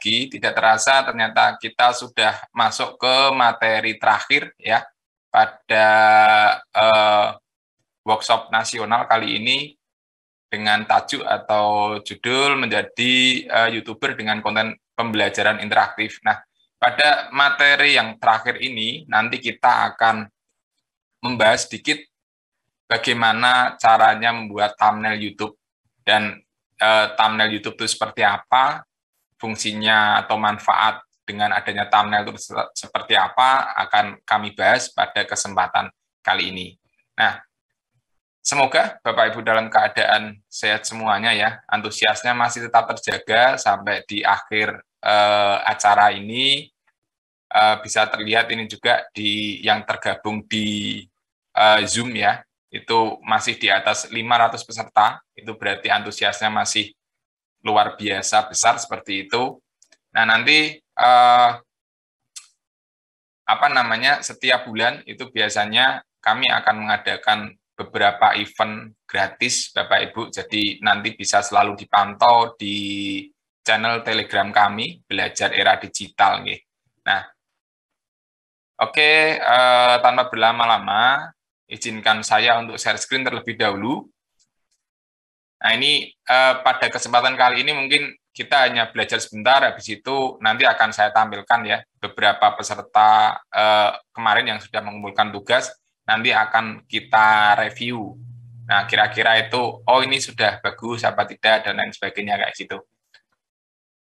lagi, tidak terasa ternyata kita sudah masuk ke materi terakhir ya pada workshop nasional kali ini dengan tajuk atau judul menjadi YouTuber dengan konten pembelajaran interaktif. Nah, pada materi yang terakhir ini nanti kita akan membahas sedikit bagaimana caranya membuat thumbnail YouTube dan thumbnail YouTube itu seperti apa, fungsinya atau manfaat dengan adanya thumbnail itu seperti apa, akan kami bahas pada kesempatan kali ini. Nah, semoga Bapak Ibu dalam keadaan sehat semuanya ya, antusiasnya masih tetap terjaga sampai di akhir acara ini. Bisa terlihat ini juga di yang tergabung di Zoom ya, itu masih di atas 500 peserta, itu berarti antusiasnya masih luar biasa besar seperti itu. Nah, nanti setiap bulan itu biasanya kami akan mengadakan beberapa event gratis Bapak Ibu, jadi nanti bisa selalu dipantau di channel Telegram kami, Belajar Era Digital. Nah, oke, tanpa berlama-lama, izinkan saya untuk share screen terlebih dahulu. Nah, ini pada kesempatan kali ini mungkin kita hanya belajar sebentar, habis itu nanti akan saya tampilkan ya beberapa peserta kemarin yang sudah mengumpulkan tugas, nanti akan kita review. Nah, kira-kira itu, oh ini sudah bagus, apa tidak, dan lain sebagainya kayak gitu.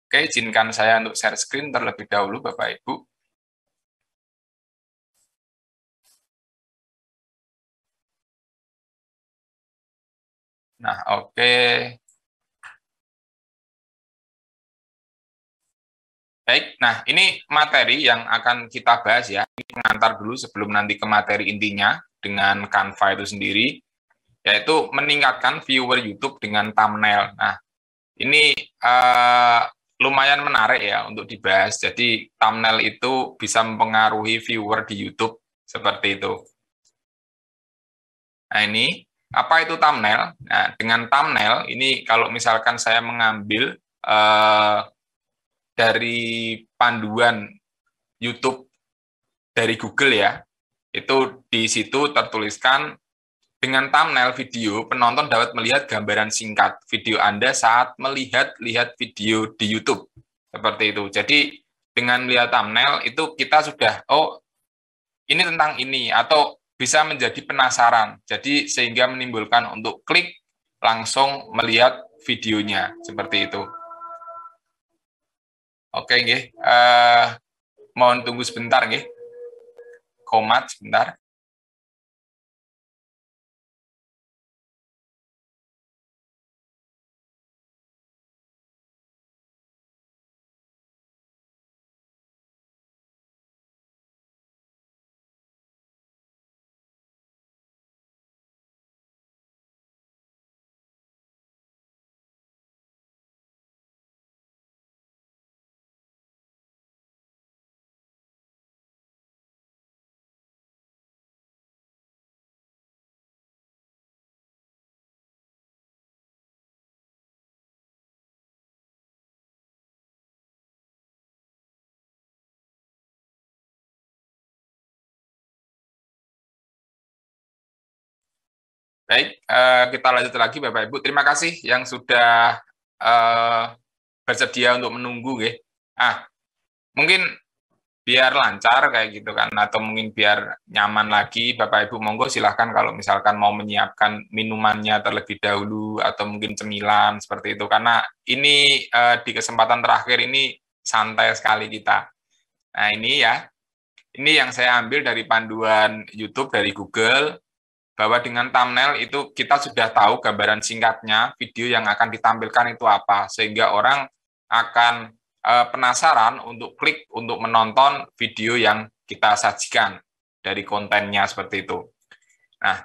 Oke, izinkan saya untuk share screen terlebih dahulu, Bapak Ibu. Nah, oke. Baik, nah ini materi yang akan kita bahas ya. Ini pengantar dulu sebelum nanti ke materi intinya dengan Canva itu sendiri, yaitu meningkatkan viewer YouTube dengan thumbnail. Nah, ini lumayan menarik ya untuk dibahas. Jadi thumbnail itu bisa mempengaruhi viewer di YouTube seperti itu. Nah, ini apa itu thumbnail? Nah, dengan thumbnail ini kalau misalkan saya mengambil dari panduan YouTube dari Google ya, itu di situ tertuliskan dengan thumbnail video, penonton dapat melihat gambaran singkat video Anda saat melihat video di YouTube. Seperti itu. Jadi dengan melihat thumbnail itu kita sudah, oh ini tentang ini, atau bisa menjadi penasaran. Jadi sehingga menimbulkan untuk klik langsung melihat videonya. Seperti itu. Oke, nggih. Mohon tunggu sebentar, nggih. Komat sebentar. Baik, kita lanjut lagi Bapak Ibu. Terima kasih yang sudah bersedia untuk menunggu, nggih. Mungkin biar lancar kayak gitu kan, atau mungkin biar nyaman lagi, Bapak Ibu monggo silahkan kalau misalkan mau menyiapkan minumannya terlebih dahulu atau mungkin cemilan seperti itu, karena ini di kesempatan terakhir ini santai sekali kita. Nah ini ya, ini yang saya ambil dari panduan YouTube dari Google, bahwa dengan thumbnail itu kita sudah tahu gambaran singkatnya video yang akan ditampilkan itu apa, sehingga orang akan penasaran untuk klik untuk menonton video yang kita sajikan dari kontennya seperti itu. Nah,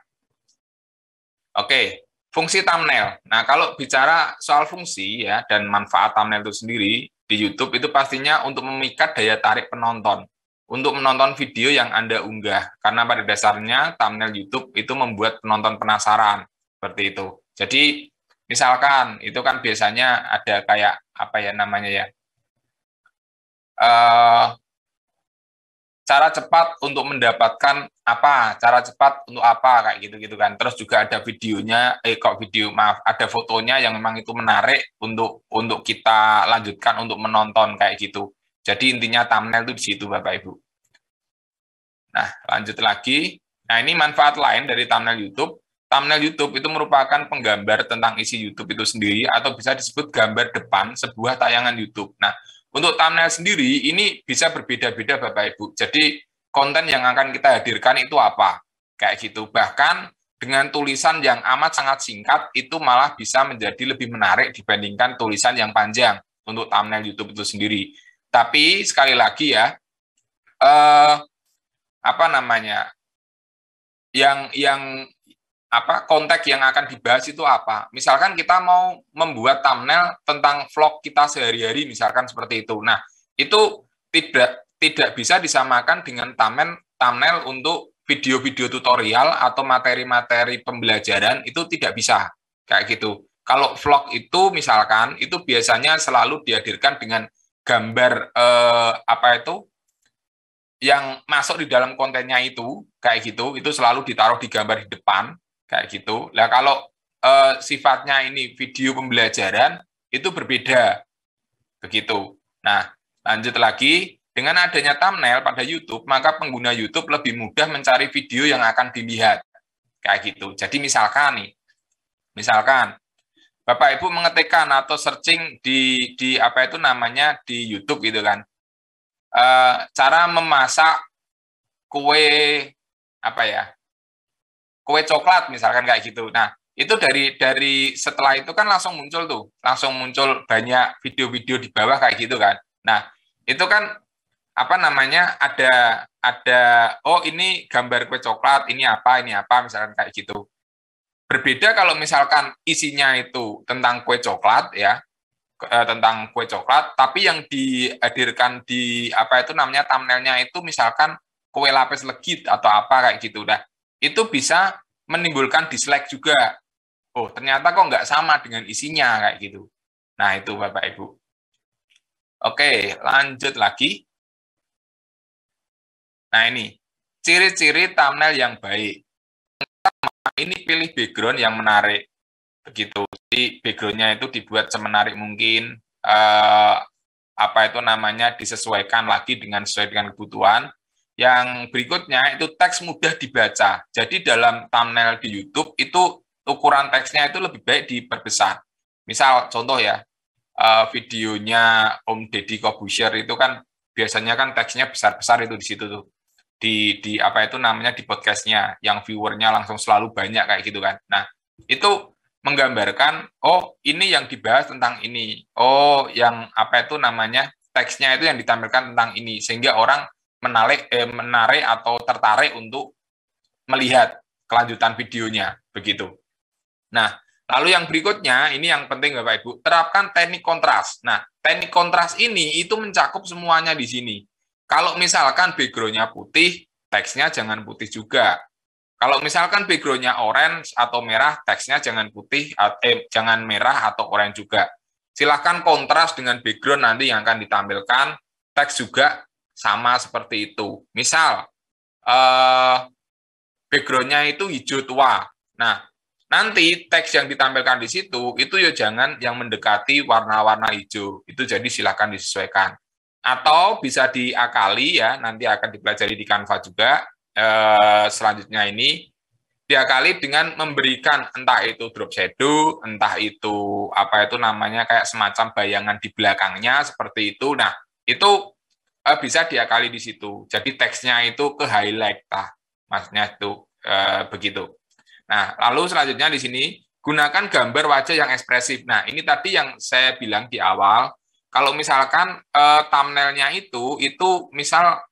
oke, fungsi thumbnail. Nah, kalau bicara soal fungsi ya dan manfaat thumbnail itu sendiri di YouTube itu pastinya untuk memikat daya tarik penonton untuk menonton video yang Anda unggah, karena pada dasarnya thumbnail YouTube itu membuat penonton penasaran, seperti itu. Jadi, misalkan, itu kan biasanya ada kayak, apa ya namanya ya, eh, cara cepat untuk mendapatkan apa, cara cepat untuk apa, kayak gitu-gitu kan. Terus juga ada videonya, maaf, ada fotonya yang memang itu menarik untuk kita lanjutkan untuk menonton kayak gitu. Jadi intinya thumbnail itu di situ Bapak Ibu. Nah, lanjut lagi. Nah, ini manfaat lain dari thumbnail YouTube. Thumbnail YouTube itu merupakan penggambar tentang isi YouTube itu sendiri atau bisa disebut gambar depan sebuah tayangan YouTube. Nah, untuk thumbnail sendiri, ini bisa berbeda-beda Bapak Ibu. Jadi, konten yang akan kita hadirkan itu apa? Kayak gitu. Bahkan, dengan tulisan yang amat sangat singkat, itu malah bisa menjadi lebih menarik dibandingkan tulisan yang panjang untuk thumbnail YouTube itu sendiri. Tapi, sekali lagi ya, apa namanya, yang konteks yang akan dibahas itu apa. Misalkan kita mau membuat thumbnail tentang vlog kita sehari-hari, misalkan seperti itu. Nah, itu tidak bisa disamakan dengan thumbnail untuk video-video tutorial atau materi-materi pembelajaran, itu tidak bisa kayak gitu. Kalau vlog itu misalkan itu biasanya selalu dihadirkan dengan gambar yang masuk di dalam kontennya itu kayak gitu, itu selalu ditaruh di gambar di depan kayak gitu. Nah, kalau sifatnya ini video pembelajaran itu berbeda begitu. Nah, lanjut lagi, dengan adanya thumbnail pada YouTube, maka pengguna YouTube lebih mudah mencari video yang akan dilihat kayak gitu. Jadi misalkan Bapak Ibu mengetikkan atau searching di apa itu namanya di YouTube gitu kan. Cara memasak kue kue coklat misalkan kayak gitu. Nah, itu dari setelah itu kan langsung muncul banyak video-video di bawah kayak gitu kan. Nah, itu kan ada oh ini gambar kue coklat, ini apa misalkan kayak gitu. Berbeda kalau misalkan isinya itu tentang kue coklat ya, tentang kue coklat, tapi yang dihadirkan di thumbnailnya itu misalkan kue lapis legit atau apa kayak gitu. Nah, itu bisa menimbulkan dislike juga. Oh, ternyata kok nggak sama dengan isinya kayak gitu. Nah, itu Bapak Ibu. Oke, lanjut lagi. Nah, ini ciri-ciri thumbnail yang baik. Ini pilih background yang menarik. Begitu. Jadi background-nya itu dibuat semenarik mungkin, disesuaikan lagi sesuai dengan kebutuhan. Yang berikutnya itu teks mudah dibaca. Jadi dalam thumbnail di YouTube itu ukuran teksnya itu lebih baik diperbesar. Misal contoh ya, videonya Om Deddy Corbuzier itu kan biasanya kan teksnya besar-besar itu di situ tuh. Di podcastnya yang viewernya langsung selalu banyak kayak gitu kan. Nah, itu menggambarkan, oh ini yang dibahas tentang ini, oh yang teksnya itu yang ditampilkan tentang ini, sehingga orang menarik atau tertarik untuk melihat kelanjutan videonya, begitu. Nah, lalu yang berikutnya, ini yang penting Bapak Ibu, terapkan teknik kontras. Nah, teknik kontras ini itu mencakup semuanya di sini. Kalau misalkan background-nya putih, teksnya jangan putih juga. Kalau misalkan background-nya orange atau merah, teksnya jangan jangan merah atau orange juga. Silahkan kontras dengan background nanti yang akan ditampilkan, teks juga sama seperti itu. Misal, background-nya itu hijau tua. Nah, nanti teks yang ditampilkan di situ, itu ya jangan yang mendekati warna-warna hijau. Itu jadi silahkan disesuaikan. Atau bisa diakali ya, nanti akan dipelajari di Canva juga. Selanjutnya ini diakali dengan memberikan entah itu drop shadow, entah itu kayak semacam bayangan di belakangnya seperti itu. Nah, itu bisa diakali di situ. Jadi teksnya itu ke highlight maksudnya itu begitu. Nah, lalu selanjutnya di sini gunakan gambar wajah yang ekspresif. Nah, ini tadi yang saya bilang di awal. Kalau misalkan thumbnail-nya itu misal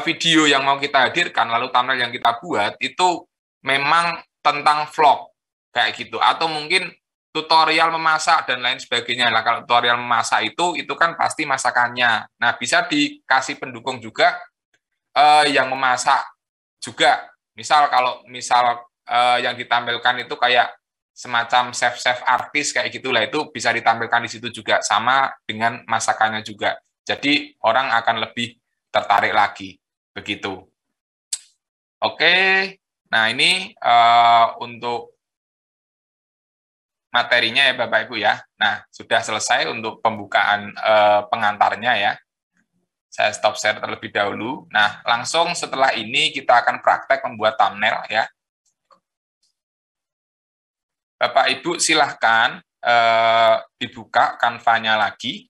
video yang mau kita hadirkan, lalu thumbnail yang kita buat, itu memang tentang vlog, kayak gitu. Atau mungkin tutorial memasak, dan lain sebagainya. Nah, kalau tutorial memasak itu kan pasti masakannya. Nah, bisa dikasih pendukung juga yang memasak juga. Misal yang ditampilkan itu kayak semacam chef artis, kayak gitulah, itu bisa ditampilkan di situ juga, sama dengan masakannya juga. Jadi orang akan lebih tertarik lagi. Begitu. Oke, nah ini untuk materinya ya Bapak Ibu ya. Nah, sudah selesai untuk pembukaan pengantarnya ya. Saya stop share terlebih dahulu. Nah, langsung setelah ini kita akan praktek membuat thumbnail ya. Bapak Ibu silahkan dibuka Canva-nya lagi.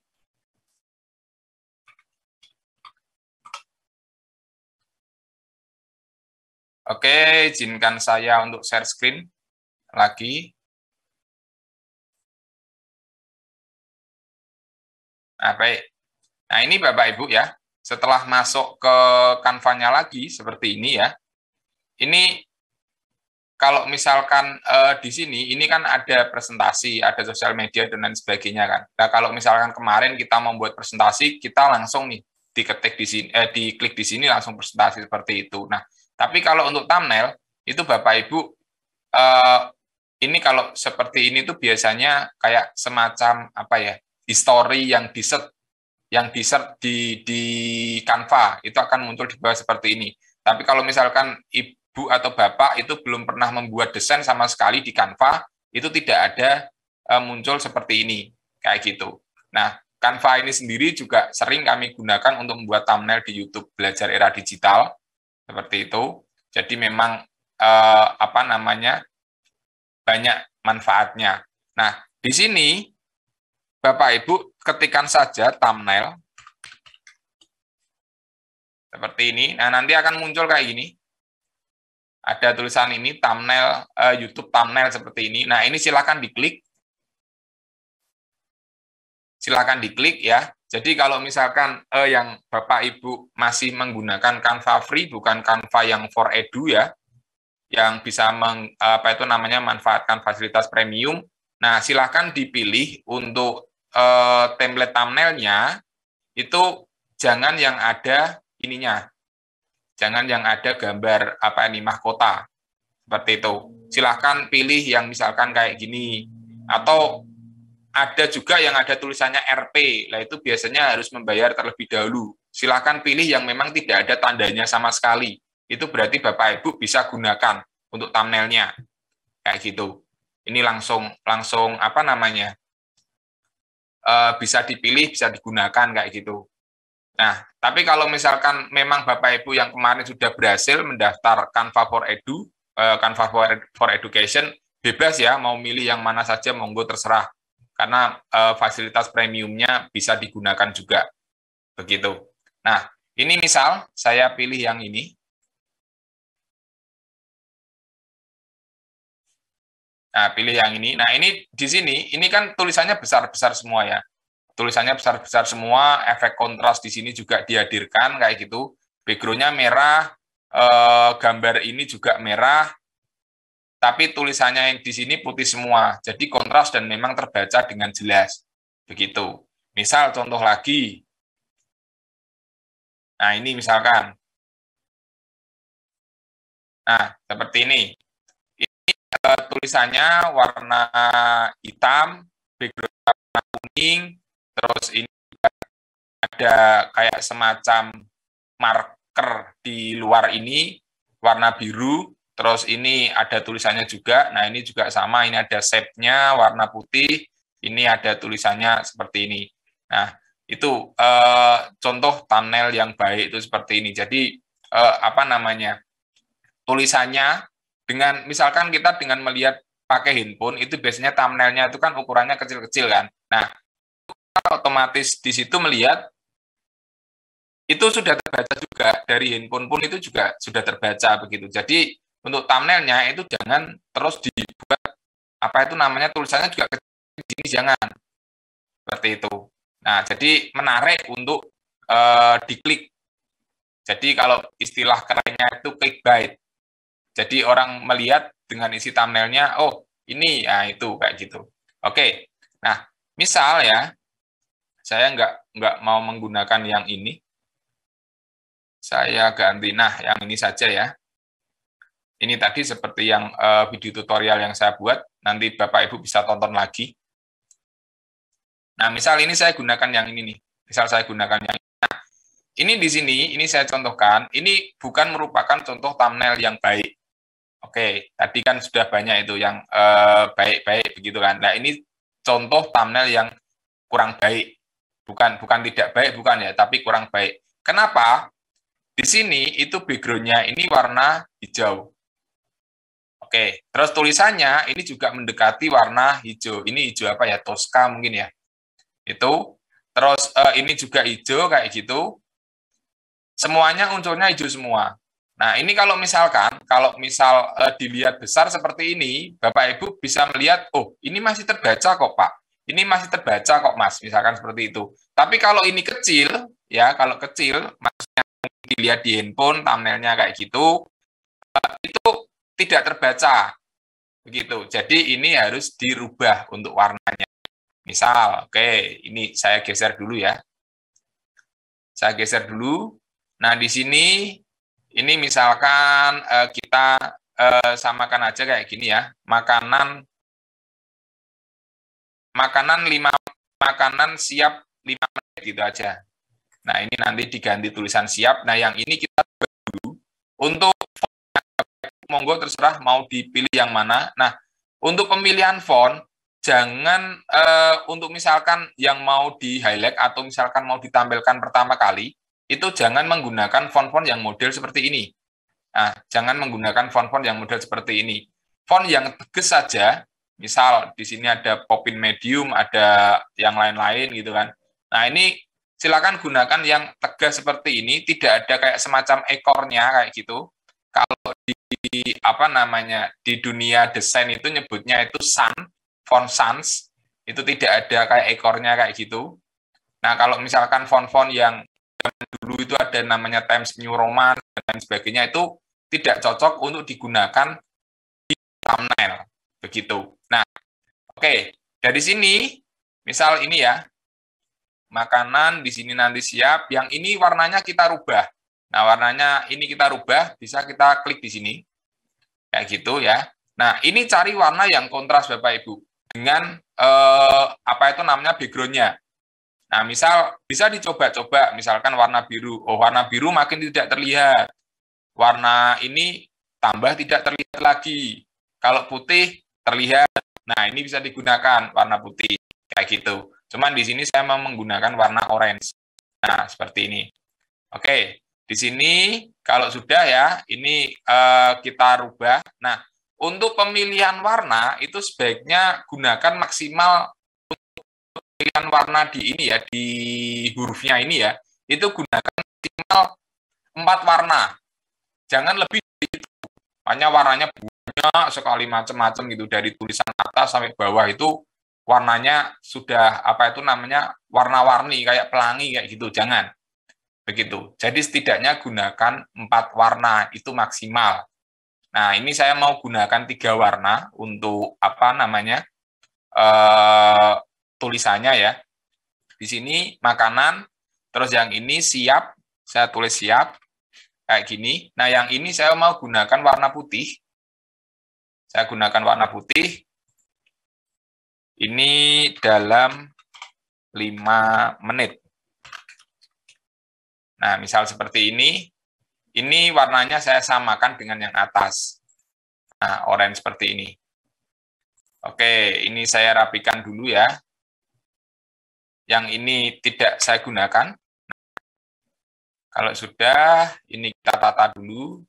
Oke, izinkan saya untuk share screen lagi. Nah, baik. Nah, ini Bapak Ibu ya, setelah masuk ke Canva-nya lagi, seperti ini ya, ini kalau misalkan di sini, ini kan ada presentasi, ada sosial media, dan lain sebagainya kan. Nah, kalau misalkan kemarin kita membuat presentasi, kita langsung nih, diketik di sini, diklik di sini, langsung presentasi seperti itu. Nah, tapi kalau untuk thumbnail, itu Bapak Ibu, ini kalau seperti ini tuh biasanya kayak semacam, apa ya, history yang di-search di Canva, itu akan muncul di bawah seperti ini. Tapi kalau misalkan Ibu atau Bapak itu belum pernah membuat desain sama sekali di Canva, itu tidak ada muncul seperti ini, kayak gitu. Nah, Canva ini sendiri juga sering kami gunakan untuk membuat thumbnail di YouTube Belajar Era Digital, seperti itu. Jadi memang apa namanya, banyak manfaatnya. Nah, di sini Bapak Ibu ketikkan saja thumbnail seperti ini. Nah, nanti akan muncul kayak gini. Ada tulisan ini thumbnail YouTube thumbnail seperti ini. Nah, ini silakan diklik. Silakan diklik ya. Jadi kalau misalkan yang Bapak Ibu masih menggunakan Canva free, bukan Canva yang for edu ya, yang bisa manfaatkan fasilitas premium. Nah, silakan dipilih untuk template thumbnailnya itu jangan yang ada ininya, jangan yang ada gambar apa ini mahkota seperti itu. Silahkan pilih yang misalkan kayak gini, atau ada juga yang ada tulisannya RP, lah itu biasanya harus membayar terlebih dahulu. Silahkan pilih yang memang tidak ada tandanya sama sekali. Itu berarti Bapak Ibu bisa gunakan untuk thumbnailnya kayak gitu. Ini langsung apa namanya, bisa dipilih, bisa digunakan kayak gitu. Nah, tapi kalau misalkan memang Bapak Ibu yang kemarin sudah berhasil mendaftar Canva for Edu, Canva for Education, bebas ya, mau milih yang mana saja, monggo terserah. Karena fasilitas premiumnya bisa digunakan juga. Begitu. Nah, ini misal saya pilih yang ini. Nah, pilih yang ini. Nah, ini di sini, ini kan tulisannya besar-besar semua ya. Tulisannya besar-besar semua, efek kontras di sini juga dihadirkan, kayak gitu. Background-nya merah, gambar ini juga merah, tapi tulisannya yang di sini putih semua. Jadi kontras dan memang terbaca dengan jelas. Begitu. Misal contoh lagi. Nah, ini misalkan. Nah, seperti ini. Tulisannya warna hitam, background warna kuning, terus ini ada kayak semacam marker di luar ini, warna biru, terus ini ada tulisannya juga, nah ini juga sama, ini ada shape-nya warna putih, ini ada tulisannya seperti ini. Nah, itu contoh thumbnail yang baik itu seperti ini. Jadi, apa namanya, tulisannya, dengan misalkan kita dengan melihat pakai handphone itu biasanya thumbnailnya itu kan ukurannya kecil-kecil kan. Nah, otomatis di situ melihat itu sudah terbaca juga dari handphone pun itu juga sudah terbaca begitu. Jadi untuk thumbnailnya itu jangan terus dibuat apa itu namanya tulisannya juga kecil di sini, jangan seperti itu. Nah, jadi menarik untuk diklik. Jadi kalau istilah kerennya itu clickbait. Jadi orang melihat dengan isi thumbnailnya, oh ini, ya itu kayak gitu. Oke, nah misal ya, saya nggak mau menggunakan yang ini, saya ganti, nah yang ini saja ya. Ini tadi seperti yang video tutorial yang saya buat, nanti Bapak Ibu bisa tonton lagi. Nah misal ini saya gunakan yang ini nih. Misal saya gunakan yang ini di sini, ini saya contohkan, ini bukan merupakan contoh thumbnail yang baik. Oke, tadi kan sudah banyak itu yang baik-baik begitu kan. Nah, ini contoh thumbnail yang kurang baik. Bukan tidak baik, bukan ya, tapi kurang baik. Kenapa? Di sini itu background-nya ini warna hijau. Oke, terus tulisannya ini juga mendekati warna hijau. Ini hijau apa ya? Tosca mungkin ya. Itu. Terus ini juga hijau kayak gitu. Semuanya unsurnya hijau semua. Nah, ini kalau misal dilihat besar seperti ini, Bapak Ibu bisa melihat, oh, ini masih terbaca kok, Pak. Ini masih terbaca kok, Mas, misalkan seperti itu. Tapi kalau ini kecil, ya, kalau kecil, maksudnya dilihat di handphone, thumbnailnya kayak gitu, itu tidak terbaca. Begitu. Jadi ini harus dirubah untuk warnanya. Misal, oke, ini saya geser dulu ya. Saya geser dulu. Nah, di sini ini misalkan kita samakan aja kayak gini ya. Makanan siap 5 menit gitu aja. Nah, ini nanti diganti tulisan siap. Nah, yang ini kita dulu untuk monggo terserah mau dipilih yang mana. Nah, untuk pemilihan font jangan untuk misalkan yang mau di-highlight atau misalkan mau ditampilkan pertama kali itu jangan menggunakan font-font yang model seperti ini. Nah, jangan menggunakan font-font yang model seperti ini. Font yang tegas saja, misal di sini ada Popin Medium, ada yang lain-lain gitu kan. Nah, ini silakan gunakan yang tegas seperti ini, tidak ada kayak semacam ekornya kayak gitu. Kalau di dunia desain itu nyebutnya itu font sans, itu tidak ada kayak ekornya kayak gitu. Nah, kalau misalkan font-font yang dulu itu ada namanya Times New Roman dan lain sebagainya itu tidak cocok untuk digunakan di thumbnail begitu. Nah, oke, dari sini misal ini ya makanan di sini nanti siap, yang ini warnanya kita rubah. Nah, warnanya ini kita rubah, bisa kita klik di sini kayak gitu ya. Nah, ini cari warna yang kontras Bapak Ibu dengan background-nya. Nah, misal bisa dicoba-coba, misalkan warna biru. Oh, warna biru makin tidak terlihat. Warna ini tambah tidak terlihat lagi. Kalau putih, terlihat. Nah, ini bisa digunakan warna putih. Kayak gitu. Cuman di sini saya mau menggunakan warna orange. Nah, seperti ini. Oke, di sini kalau sudah ya, ini kita rubah. Nah, untuk pemilihan warna, itu sebaiknya gunakan maksimal pilihan warna di ini ya, di hurufnya ini ya, itu gunakan maksimal 4 warna. Jangan lebih dari itu. Hanya warnanya banyak sekali macam-macam gitu, dari tulisan atas sampai bawah itu warnanya sudah warna-warni kayak pelangi kayak gitu. Jangan. Begitu. Jadi setidaknya gunakan 4 warna itu maksimal. Nah, ini saya mau gunakan 3 warna untuk tulisannya ya. Di sini makanan, terus yang ini siap, saya tulis siap, kayak gini. Nah, yang ini saya mau gunakan warna putih. Saya gunakan warna putih. Ini dalam 5 menit. Nah, misal seperti ini warnanya saya samakan dengan yang atas. Nah, orange seperti ini. Oke, ini saya rapikan dulu ya. Yang ini tidak saya gunakan. Kalau sudah, ini kita tata dulu.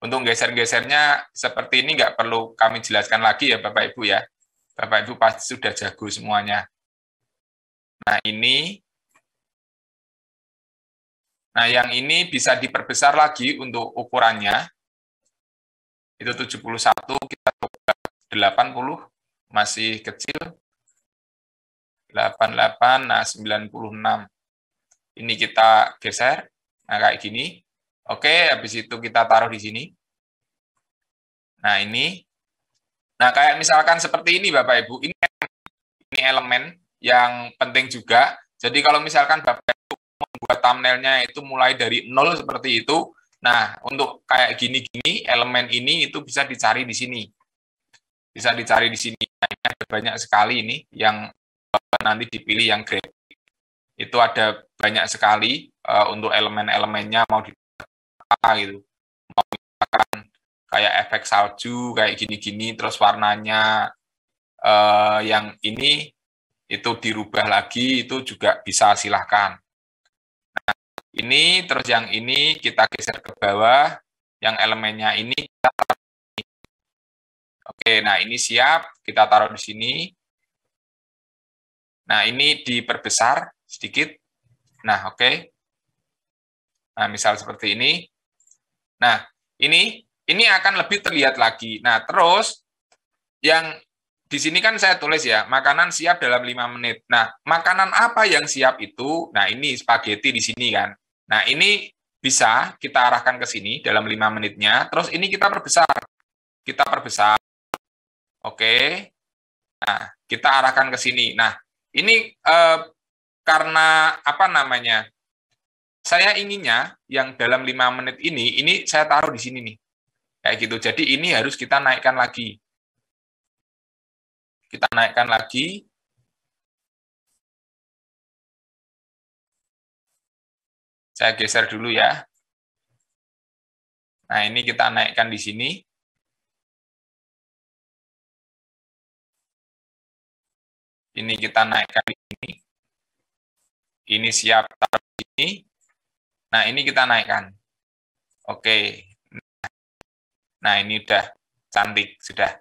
Untuk geser-gesernya seperti ini nggak perlu kami jelaskan lagi ya Bapak Ibu ya. Bapak Ibu pasti sudah jago semuanya. Nah, yang ini bisa diperbesar lagi untuk ukurannya. Itu 71, kita coba 80. Masih kecil, 88, nah 96. Ini kita geser, nah kayak gini. Oke, habis itu kita taruh di sini. Nah ini, nah kayak misalkan seperti ini Bapak Ibu, ini elemen yang penting juga. Jadi kalau misalkan Bapak Ibu membuat thumbnailnya itu mulai dari 0 seperti itu, nah untuk kayak gini-gini, elemen ini itu bisa dicari di sini. Bisa dicari di sini. Nah, ini ada banyak sekali ini yang nanti dipilih yang grafik. Itu ada banyak sekali untuk elemen-elemennya mau di apa gitu. Mau misalkan kayak efek salju kayak gini-gini, terus warnanya yang ini itu dirubah lagi, itu juga bisa, silahkan. Nah, ini terus yang ini kita geser ke bawah, yang elemennya ini kita taruh di sini. Oke, nah ini siap, kita taruh di sini. Nah, ini diperbesar sedikit. Nah, oke. Nah, misal seperti ini. Nah, ini akan lebih terlihat lagi. Nah, terus yang di sini kan saya tulis ya, makanan siap dalam 5 menit. Nah, makanan apa yang siap itu? Nah, ini spaghetti di sini kan. Nah, ini bisa kita arahkan ke sini dalam 5 menitnya. Terus ini kita perbesar. Kita perbesar. Oke. Nah, kita arahkan ke sini. Nah, ini karena apa namanya? Saya inginnya yang dalam 5 menit ini saya taruh di sini nih. Kayak gitu. Jadi ini harus kita naikkan lagi. Kita naikkan lagi. Saya geser dulu ya. Nah, ini kita naikkan di sini. Ini kita naikkan di sini. Ini siap taruh di sini. Nah, ini kita naikkan. Oke. Nah, ini udah cantik, sudah.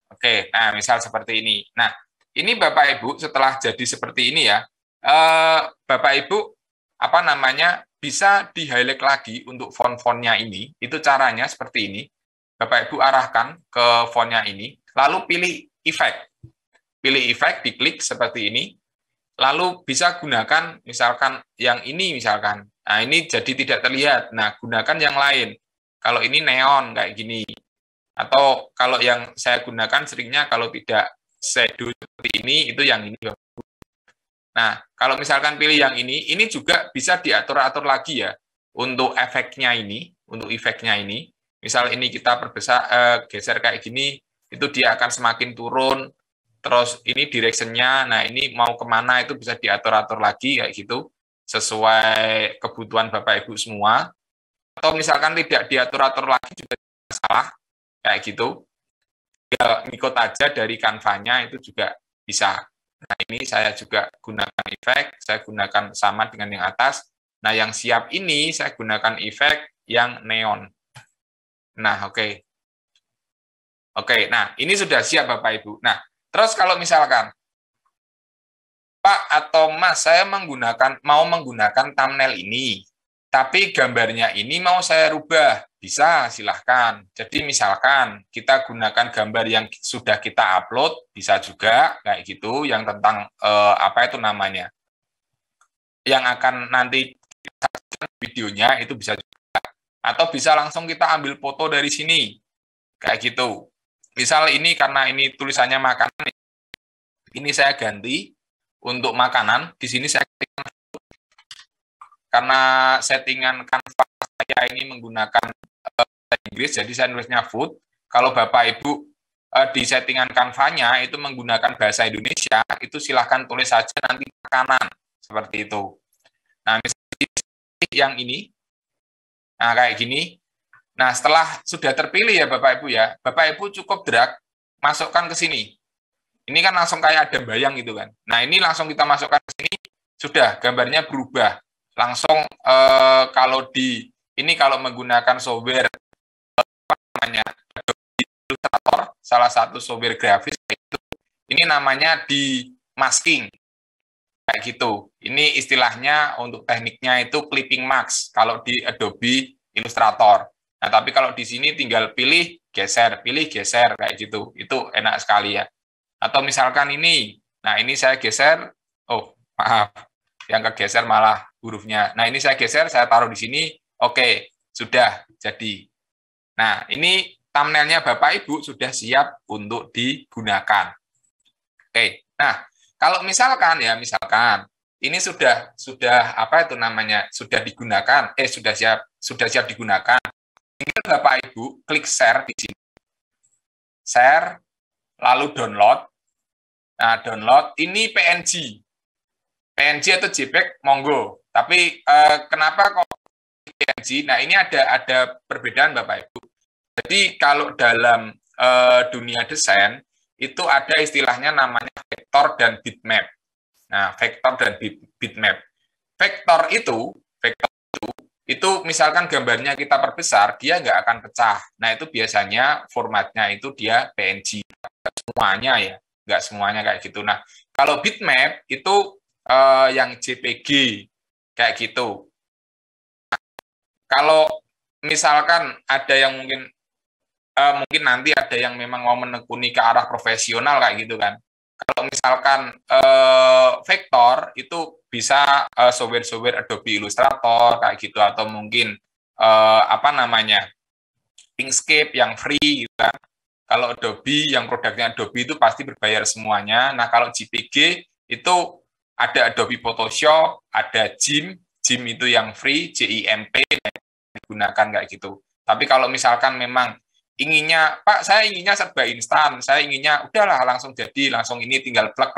Oke, nah misal seperti ini. Nah, ini Bapak Ibu setelah jadi seperti ini ya, Bapak Ibu apa namanya bisa di-highlight lagi untuk font-fontnya ini. Itu caranya seperti ini. Bapak Ibu arahkan ke fontnya ini, lalu pilih efek. Pilih efek, diklik seperti ini. Lalu bisa gunakan misalkan yang ini misalkan. Nah, ini jadi tidak terlihat. Nah, gunakan yang lain. Kalau ini neon kayak gini. Atau kalau yang saya gunakan seringnya kalau tidak shadow seperti ini, itu yang ini. Nah, kalau misalkan pilih yang ini juga bisa diatur-atur lagi ya, untuk efeknya ini, untuk efeknya ini. Misal ini kita perbesar, geser kayak gini, itu dia akan semakin turun, terus ini direction-nya, nah ini mau kemana itu bisa diatur-atur lagi, kayak gitu, sesuai kebutuhan Bapak-Ibu semua. Atau misalkan tidak diatur-atur lagi juga tidak masalah, kayak gitu, tinggal ngikut aja dari kanvanya itu juga bisa. Nah, ini saya juga gunakan efek, saya gunakan sama dengan yang atas. Nah, yang siap ini saya gunakan efek yang neon. Nah, oke. Oke, nah ini sudah siap Bapak Ibu. Nah, terus kalau misalkan Pak atau Mas, saya mau menggunakan thumbnail ini, tapi gambarnya ini mau saya rubah. Bisa, silahkan. Jadi misalkan kita gunakan gambar yang sudah kita upload, bisa juga kayak gitu, yang tentang apa itu namanya, yang akan nanti videonya itu bisa juga. Atau bisa langsung kita ambil foto dari sini, kayak gitu. Misal ini karena ini tulisannya makanan, ini saya ganti untuk makanan. Di sini saya karena settingan Canva saya ini menggunakan Inggris, jadi saya nulisnya food. Kalau Bapak Ibu di settingan Canva-nya itu menggunakan bahasa Indonesia, itu silahkan tulis saja nanti makanan, seperti itu. Nah, misalnya yang ini, nah kayak gini. Nah, setelah sudah terpilih ya Bapak Ibu ya, Bapak Ibu cukup drag, masukkan ke sini. Ini kan langsung kayak ada bayang gitu kan. Nah, ini langsung kita masukkan ke sini, sudah gambarnya berubah. Langsung kalau ini kalau menggunakan software namanya Adobe Illustrator, salah satu software grafis itu, ini namanya di masking kayak gitu. Ini istilahnya untuk tekniknya itu clipping mask kalau di Adobe Illustrator. Nah, tapi kalau di sini tinggal pilih geser kayak gitu. Itu enak sekali ya. Atau misalkan ini, nah ini saya geser, oh maaf, yang kegeser malah hurufnya. Nah, ini saya geser, saya taruh di sini, oke, sudah jadi. Nah, ini thumbnailnya Bapak Ibu sudah siap untuk digunakan. Oke, nah kalau misalkan ya, misalkan ini sudah apa itu namanya, sudah digunakan, sudah siap digunakan. Tinggal Bapak Ibu klik share di sini, share, lalu download. Nah, download ini PNG. PNG atau JPEG monggo. Tapi kenapa kok PNG? Nah, ini ada perbedaan Bapak Ibu. Jadi kalau dalam dunia desain itu ada istilahnya namanya vektor dan bitmap. Nah, vektor dan bitmap. Vektor itu misalkan gambarnya kita perbesar, dia nggak akan pecah. Nah, itu biasanya formatnya itu dia PNG. Nggak semuanya ya, nggak semuanya kayak gitu. Nah, kalau bitmap itu yang JPG kayak gitu. Kalau misalkan ada yang mungkin nanti ada yang memang mau menekuni ke arah profesional kayak gitu kan. Kalau misalkan vektor itu bisa software-software Adobe Illustrator kayak gitu atau mungkin apa namanya Inkscape yang free gitu kan. Kalau Adobe yang produknya Adobe itu pasti berbayar semuanya. Nah kalau JPG itu ada Adobe Photoshop, ada GIMP itu yang free, GIMP digunakan kayak gitu. Tapi kalau misalkan memang inginnya, Pak, saya inginnya serba instan, saya inginnya udahlah langsung jadi, langsung ini tinggal plek,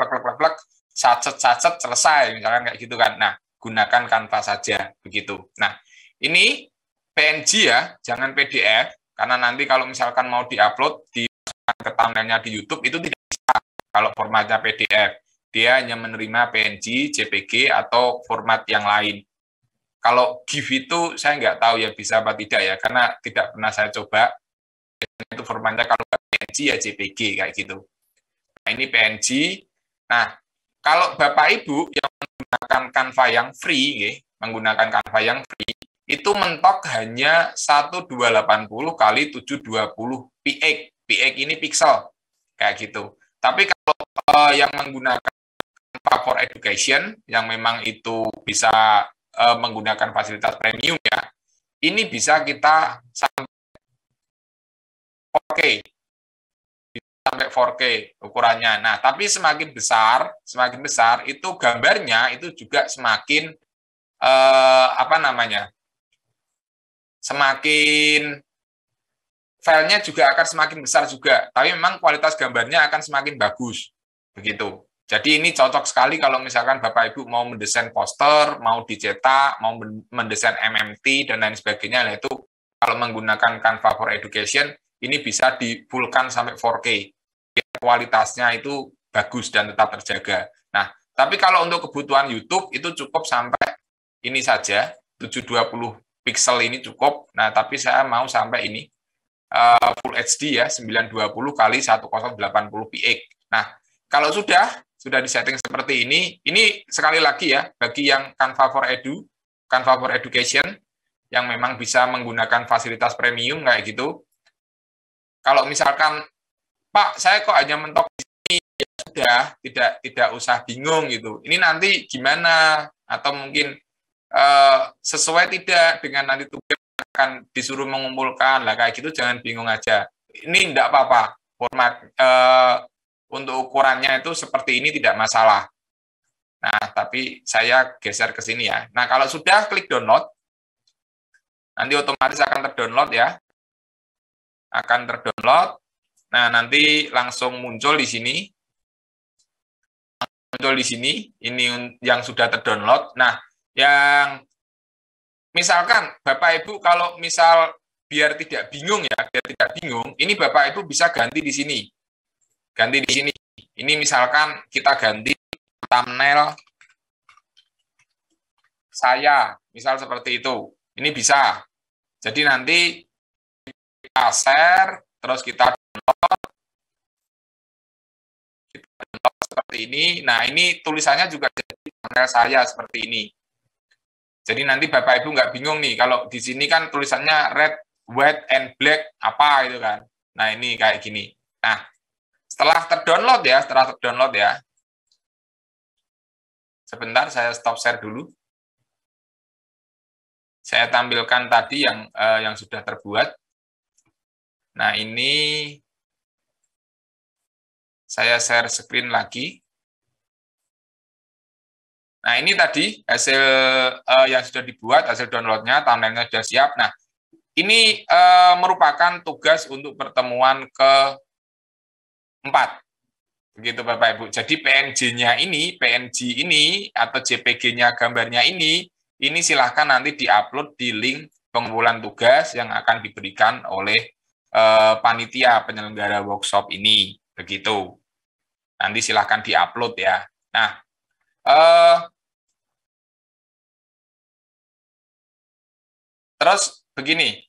sacet, selesai, misalkan kayak gitu kan. Nah, gunakan Canva saja, begitu. Nah, ini PNG ya, jangan PDF, karena nanti kalau misalkan mau diupload di ke thumbnail-nya di YouTube, itu tidak bisa kalau formatnya PDF. Dia hanya menerima PNG, JPG, atau format yang lain. Kalau GIF itu saya nggak tahu ya bisa apa tidak ya, karena tidak pernah saya coba. Itu formatnya kalau nggak PNG ya JPG kayak gitu. Nah ini PNG. Nah kalau Bapak Ibu yang menggunakan Canva yang free, itu mentok hanya 1280 kali 720 px. Px ini pixel kayak gitu. Tapi kalau yang menggunakan Canva for Education yang memang itu bisa menggunakan fasilitas premium ya, ini bisa kita sampai 4K, sampai 4K ukurannya. Nah, tapi semakin besar itu gambarnya itu juga semakin apa namanya? Semakin filenya juga akan semakin besar juga, tapi memang kualitas gambarnya akan semakin bagus. Begitu. Jadi ini cocok sekali kalau misalkan Bapak Ibu mau mendesain poster, mau dicetak, mau mendesain MMT dan lain sebagainya, yaitu kalau menggunakan Canva for Education ini bisa di fullkan sampai 4K. Kualitasnya itu bagus dan tetap terjaga. Nah, tapi kalau untuk kebutuhan YouTube itu cukup sampai ini saja, 720 pixel ini cukup. Nah, tapi saya mau sampai ini Full HD ya, 920 kali 1080 px. Nah, kalau sudah disetting seperti ini sekali lagi ya, bagi yang Canva for Education, yang memang bisa menggunakan fasilitas premium kayak gitu. Kalau misalkan, Pak, saya kok hanya mentok di sini, ya sudah, tidak usah bingung gitu. Ini nanti gimana? Atau mungkin sesuai tidak dengan nanti tugas akan disuruh mengumpulkan lah kayak gitu, jangan bingung aja. Ini tidak apa-apa, format untuk ukurannya itu seperti ini tidak masalah. Nah, tapi saya geser ke sini ya. Nah, kalau sudah klik download, nanti otomatis akan terdownload ya. Akan terdownload. Nah, nanti langsung muncul di sini. Muncul di sini, ini yang sudah terdownload. Nah, yang misalkan Bapak Ibu kalau misal biar tidak bingung ya, ini Bapak Ibu bisa ganti di sini. Ganti di sini. Ini misalkan kita ganti thumbnail saya, misal seperti itu. Ini bisa. Jadi nanti kita share, terus kita download seperti ini. Nah, ini tulisannya juga jadi thumbnail saya seperti ini. Jadi nanti Bapak Ibu nggak bingung nih, kalau di sini kan tulisannya red, white, and black, apa itu kan. Nah, ini kayak gini. Nah, setelah terdownload ya, sebentar saya stop share dulu. Saya tampilkan tadi yang sudah terbuat. Nah, ini saya share screen lagi. Nah, ini tadi hasil yang sudah dibuat, hasil downloadnya, thumbnailnya sudah siap. Nah, ini merupakan tugas untuk pertemuan ke-4. Begitu Bapak Ibu. Jadi PNG ini atau JPG-nya gambarnya ini silahkan nanti diupload di link pengumpulan tugas yang akan diberikan oleh panitia penyelenggara workshop ini. Begitu. Nanti silahkan diupload ya. Nah, terus begini,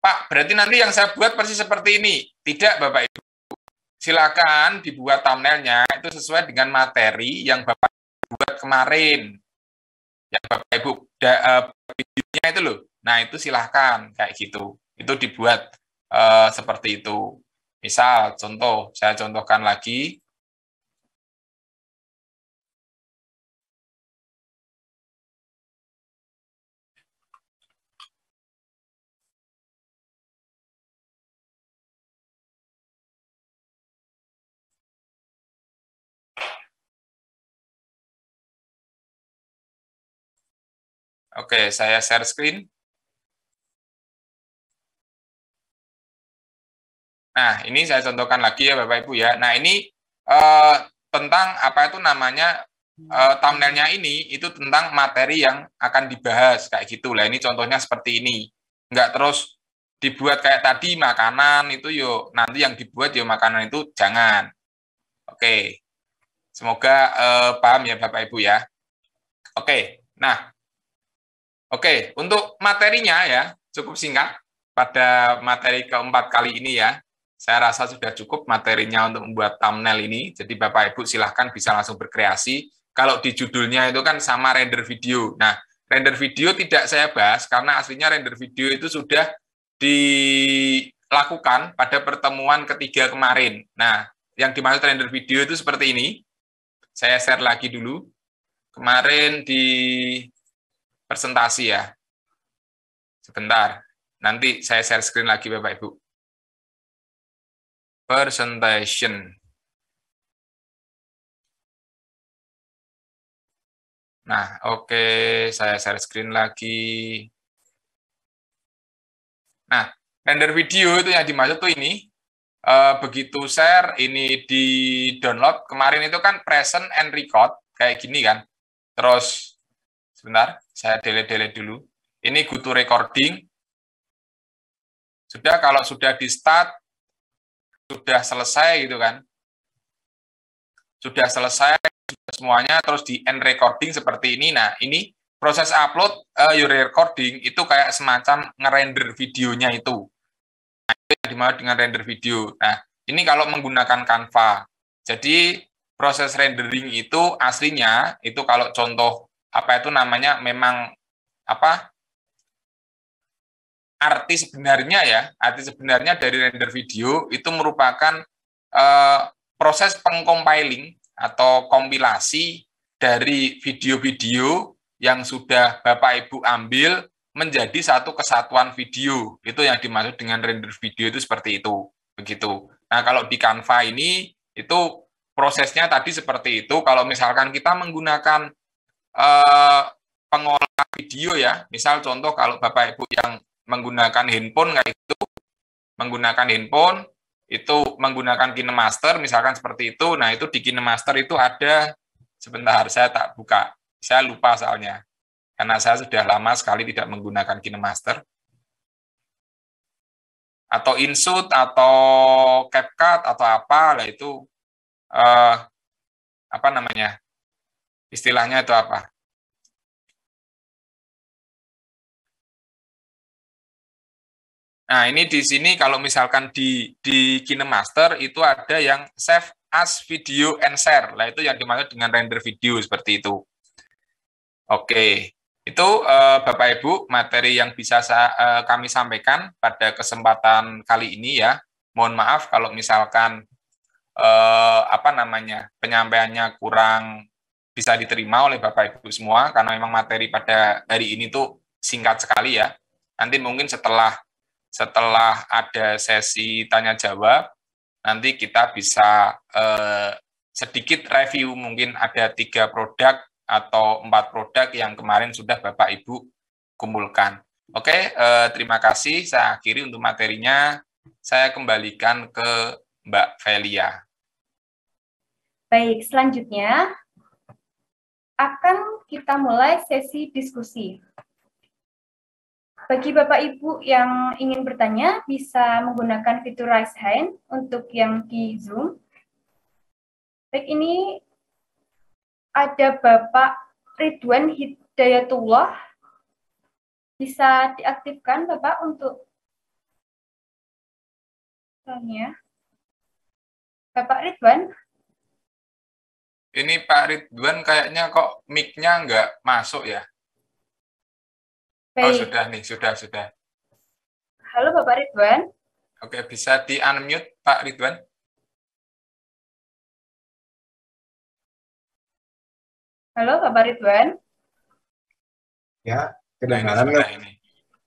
Pak, berarti nanti yang saya buat persis seperti ini. Tidak, Bapak Ibu. Silakan dibuat thumbnailnya itu sesuai dengan materi yang Bapak buat kemarin. Yang Bapak Ibu videonya itu loh. Nah, itu silahkan kayak gitu. Itu dibuat seperti itu. Misal, contoh, saya contohkan lagi. Oke, saya share screen. Nah, ini saya contohkan lagi ya Bapak Ibu ya. Nah, ini tentang apa itu namanya thumbnailnya ini itu tentang materi yang akan dibahas kayak gitu lah. Ini contohnya seperti ini. Enggak terus dibuat kayak tadi makanan itu yuk nanti yang dibuat yuk makanan itu jangan. Oke. Semoga paham ya Bapak Ibu ya. Oke. Nah, oke, untuk materinya ya cukup singkat pada materi keempat kali ini ya. Saya rasa sudah cukup materinya untuk membuat thumbnail ini. Jadi Bapak Ibu silahkan bisa langsung berkreasi. Kalau di judulnya itu kan sama render video. Nah, render video tidak saya bahas karena aslinya render video itu sudah dilakukan pada pertemuan ketiga kemarin. Nah, yang dimaksud render video itu seperti ini. Saya share lagi dulu. Kemarin di presentasi ya. Sebentar. Nanti saya share screen lagi Bapak Ibu. Presentation. Nah, oke, saya share screen lagi. Nah, render video itu yang dimaksud tuh ini. Begitu share, ini di download. Kemarin itu kan present and record, kayak gini kan. Terus, sebentar, saya delete dulu. Ini go to recording. Sudah, kalau sudah di start, sudah selesai gitu kan. Sudah selesai semuanya, terus di end recording seperti ini. Nah, ini proses upload your recording itu kayak semacam ngerender videonya itu. Nah, itu yang dimaksud dengan render video. Nah, ini kalau menggunakan Canva. Jadi, proses rendering itu aslinya, itu kalau contoh, apa itu namanya, memang, apa, arti sebenarnya dari render video itu merupakan proses pengcompiling atau kompilasi dari video-video yang sudah Bapak Ibu ambil menjadi satu kesatuan video. Itu yang dimaksud dengan render video itu seperti itu. Begitu. Nah, kalau di Canva ini itu prosesnya tadi seperti itu. Kalau misalkan kita menggunakan pengolah video ya, misal contoh kalau Bapak Ibu yang menggunakan handphone kayak itu, menggunakan handphone itu menggunakan KineMaster misalkan seperti itu. Nah, itu di KineMaster itu ada, sebentar saya tak buka. Saya lupa soalnya. Karena saya sudah lama sekali tidak menggunakan KineMaster. Atau InShoot atau CapCut atau apa lah itu apa namanya? Istilahnya itu apa? Nah, ini di sini kalau misalkan di KineMaster itu ada yang save as video and share. Nah, itu yang dimaksud dengan render video seperti itu. Oke, itu Bapak Ibu materi yang bisa kami sampaikan pada kesempatan kali ini ya. Mohon maaf kalau misalkan apa namanya penyampaiannya kurang bisa diterima oleh Bapak Ibu semua karena memang materi pada hari ini tuh singkat sekali ya. Nanti mungkin setelah ada sesi tanya jawab, nanti kita bisa sedikit review, mungkin ada 3 produk atau 4 produk yang kemarin sudah Bapak Ibu kumpulkan. Oke, terima kasih. Saya akhiri untuk materinya. Saya kembalikan ke Mbak Velia. Baik, selanjutnya akan kita mulai sesi diskusi. Bagi Bapak Ibu yang ingin bertanya, bisa menggunakan fitur raise hand untuk yang di Zoom. Baik, ini ada Bapak Ridwan Hidayatullah. Bisa diaktifkan Bapak untuk tanya. Bapak Ridwan. Ini Pak Ridwan kayaknya kok mic-nya nggak masuk ya? Oh, Baik. sudah nih, sudah. Halo Bapak Ridwan. Oke, bisa di-unmute Pak Ridwan? Halo Bapak Ridwan. Ya, Nah, ini kedengaran sudah nggak? ini.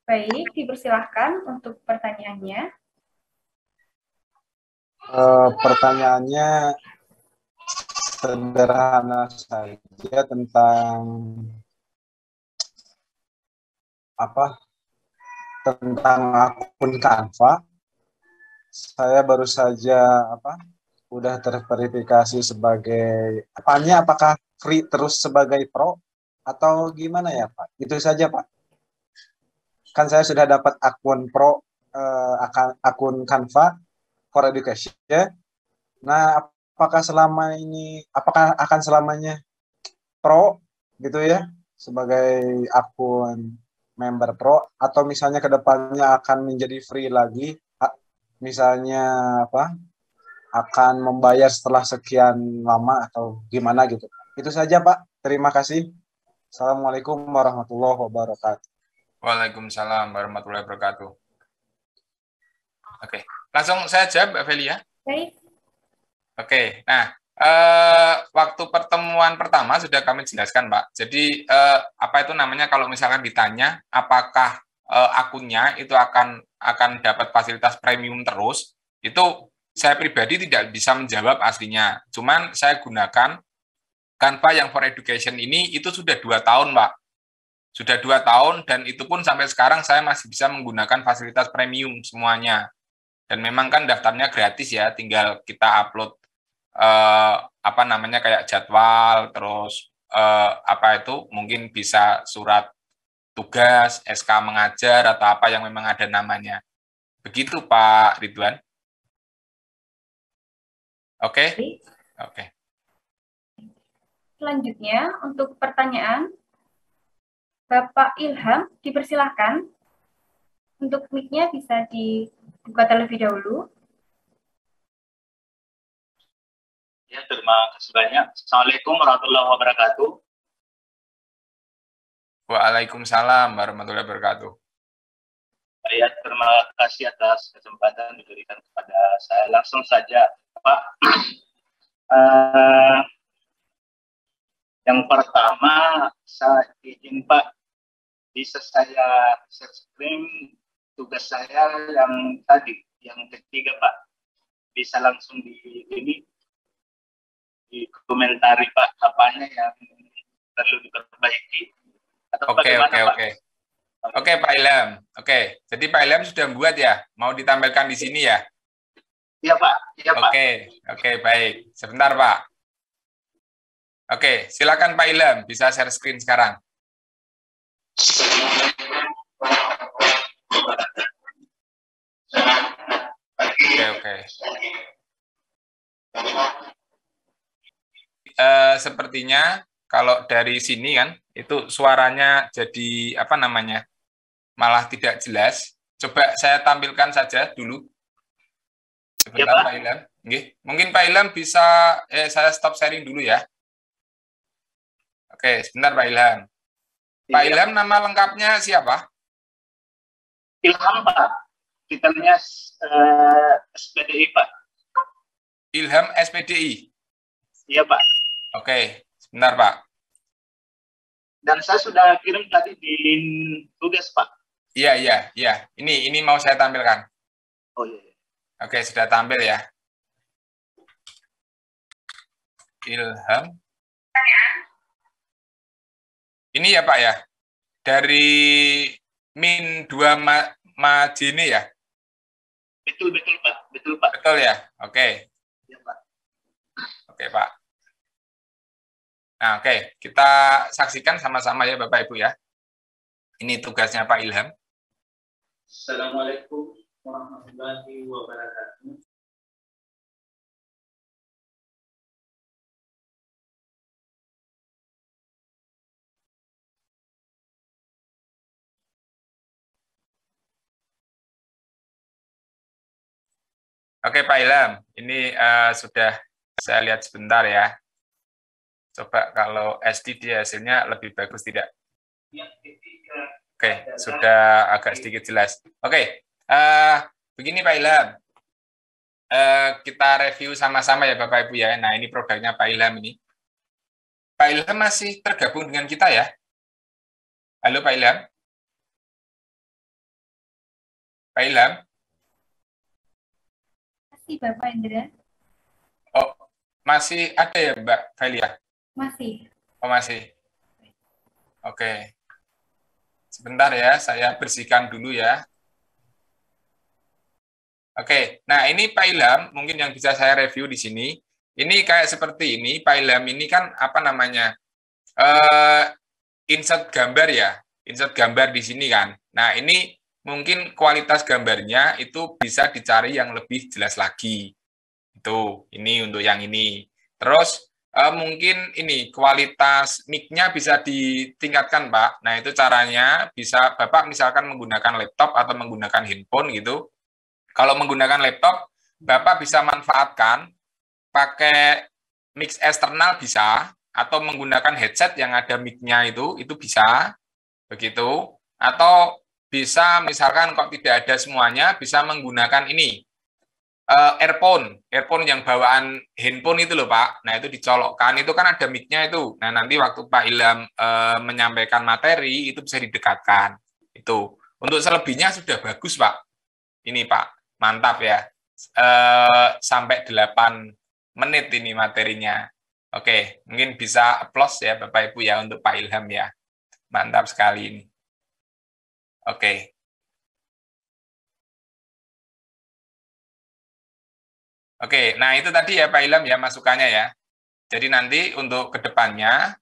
Baik, dipersilahkan untuk pertanyaannya. Pertanyaannya sederhana saja tentang tentang akun Canva. Saya baru saja udah terverifikasi sebagai apakah free terus sebagai pro atau gimana ya Pak? Itu saja Pak. Kan saya sudah dapat akun pro, akun Canva for Education. Nah, apakah akan selamanya pro gitu ya sebagai akun member pro, atau misalnya kedepannya akan menjadi free lagi, misalnya akan membayar setelah sekian lama atau gimana gitu. Itu saja Pak, terima kasih. Assalamualaikum warahmatullahi wabarakatuh. Waalaikumsalam warahmatullahi wabarakatuh. Oke, langsung saya jawab Mbak Velia. Baik. Oke, nah waktu pertemuan pertama sudah kami jelaskan, Pak. Jadi apa itu namanya kalau misalkan ditanya apakah akunnya itu akan dapat fasilitas premium terus, itu saya pribadi tidak bisa menjawab aslinya. Cuman saya gunakan Canva yang for Education ini itu sudah 2 tahun, Pak. Sudah 2 tahun dan itu pun sampai sekarang saya masih bisa menggunakan fasilitas premium semuanya. Dan memang kan daftarnya gratis ya, tinggal kita upload apa namanya kayak jadwal, terus apa itu mungkin bisa surat tugas, SK mengajar atau apa yang memang ada namanya. Begitu Pak Ridwan. Oke? Oke. Selanjutnya untuk pertanyaan Bapak Ilham, dipersilahkan untuk mic-nya bisa dibuka terlebih dahulu. Ya, terima kasih banyak. Assalamualaikum warahmatullahi wabarakatuh. Waalaikumsalam warahmatullahi wabarakatuh. Ya, terima kasih atas kesempatan diberikan kepada saya. Langsung saja, Pak. Yang pertama, saya izin Pak, bisa saya share screen tugas saya yang tadi, yang ketiga Pak. Bisa langsung di komentari Pak, apanya yang perlu diperbaiki. Oke. Oke Pak Ilham. Oke, jadi Pak Ilham sudah buat ya? Mau ditampilkan di sini ya? Iya Pak. Iya Pak. Oke, baik. Sebentar Pak. Oke, silakan Pak Ilham, bisa share screen sekarang. Oke. Sepertinya kalau dari sini kan, itu suaranya jadi apa namanya, malah tidak jelas. Coba saya tampilkan saja dulu. Sebentar ya, Pak Ilham. Mungkin Pak Ilham bisa, saya stop sharing dulu ya. Oke, sebentar Pak Ilham. Pak Ilham nama lengkapnya siapa? Ilham Pak. Titelnya SPDI Pak. Ilham SPDI. Iya Pak. Oke, sebentar Pak. Dan saya sudah kirim tadi di tugas Pak. Iya. Ini mau saya tampilkan. Oh iya. Oke, sudah tampil ya. Ilham. Ini ya Pak ya. Dari Min 2 Majene ya? Betul Pak. Betul ya? Oke. Iya Pak. Oke Pak. Nah, oke, kita saksikan sama-sama ya Bapak Ibu ya. Ini tugasnya Pak Ilham. Assalamualaikum warahmatullahi wabarakatuh. Oke Pak Ilham, ini sudah saya lihat sebentar ya. Coba kalau STD hasilnya lebih bagus tidak? Oke, sudah agak sedikit jelas. Oke, begini Pak Ilham. Kita review sama-sama ya Bapak Ibu ya. Nah, ini produknya Pak Ilham ini. Pak Ilham masih tergabung dengan kita ya? Halo Pak Ilham? Pak Ilham? Masih Bapak Indra? Oh, masih ada ya Mbak Velia? Masih. Oh, masih. Oke. Sebentar ya, saya bersihkan dulu ya. Oke, nah ini Pak Ilham, mungkin yang bisa saya review di sini. Ini kayak seperti ini, Pak Ilham ini kan apa namanya? Insert gambar ya, insert gambar di sini kan. Nah, ini mungkin kualitas gambarnya itu bisa dicari yang lebih jelas lagi. Itu, ini untuk yang ini. Terus mungkin ini kualitas mic-nya bisa ditingkatkan, Pak. Nah, itu caranya bisa Bapak misalkan menggunakan laptop atau menggunakan handphone gitu. Kalau menggunakan laptop, Bapak bisa manfaatkan pakai mic eksternal bisa, atau menggunakan headset yang ada mic-nya itu bisa, begitu. Atau bisa misalkan kok tidak ada semuanya, bisa menggunakan ini, earphone yang bawaan handphone itu loh Pak. Nah itu dicolokkan, itu kan ada mic-nya itu. Nah nanti waktu Pak Ilham menyampaikan materi itu bisa didekatkan. Itu untuk selebihnya sudah bagus Pak. Ini Pak, mantap ya. Sampai 8 menit ini materinya. Oke, mungkin bisa applause ya Bapak Ibu ya untuk Pak Ilham ya. Mantap sekali ini. Oke. Oke, nah itu tadi ya Pak Ilham ya masukannya ya. Jadi nanti untuk kedepannya,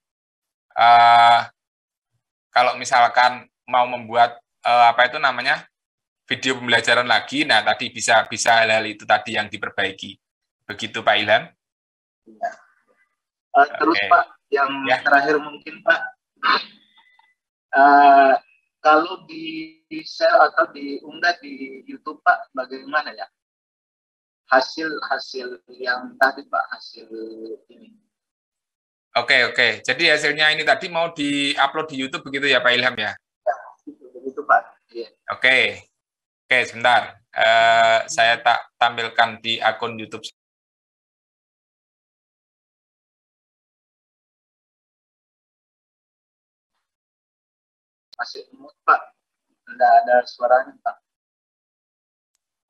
kalau misalkan mau membuat apa itu namanya video pembelajaran lagi, nah tadi bisa hal-hal itu tadi yang diperbaiki. Begitu Pak Ilham. Ya. Terus okay. Pak, yang terakhir mungkin Pak, kalau di share atau diunggah di YouTube Pak, bagaimana ya? Hasil yang tadi Pak, hasil ini. Oke. Jadi hasilnya ini tadi mau di-upload di YouTube begitu ya Pak Ilham ya? Ya, begitu Pak. Ya. Oke, sebentar. Saya tak tampilkan di akun YouTube. Masih mute Pak, tidak ada suaranya Pak.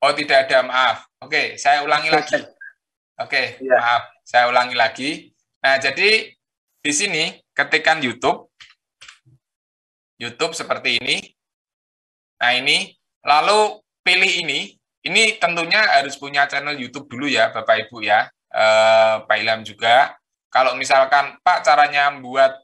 Oh tidak ada, maaf. Oke, saya ulangi lagi. Oke, ya. Maaf, saya ulangi lagi. Nah jadi di sini ketikkan YouTube seperti ini. Nah ini, lalu pilih ini. Ini tentunya harus punya channel YouTube dulu ya Bapak Ibu ya. Pak Ilham juga. Kalau misalkan Pak caranya membuat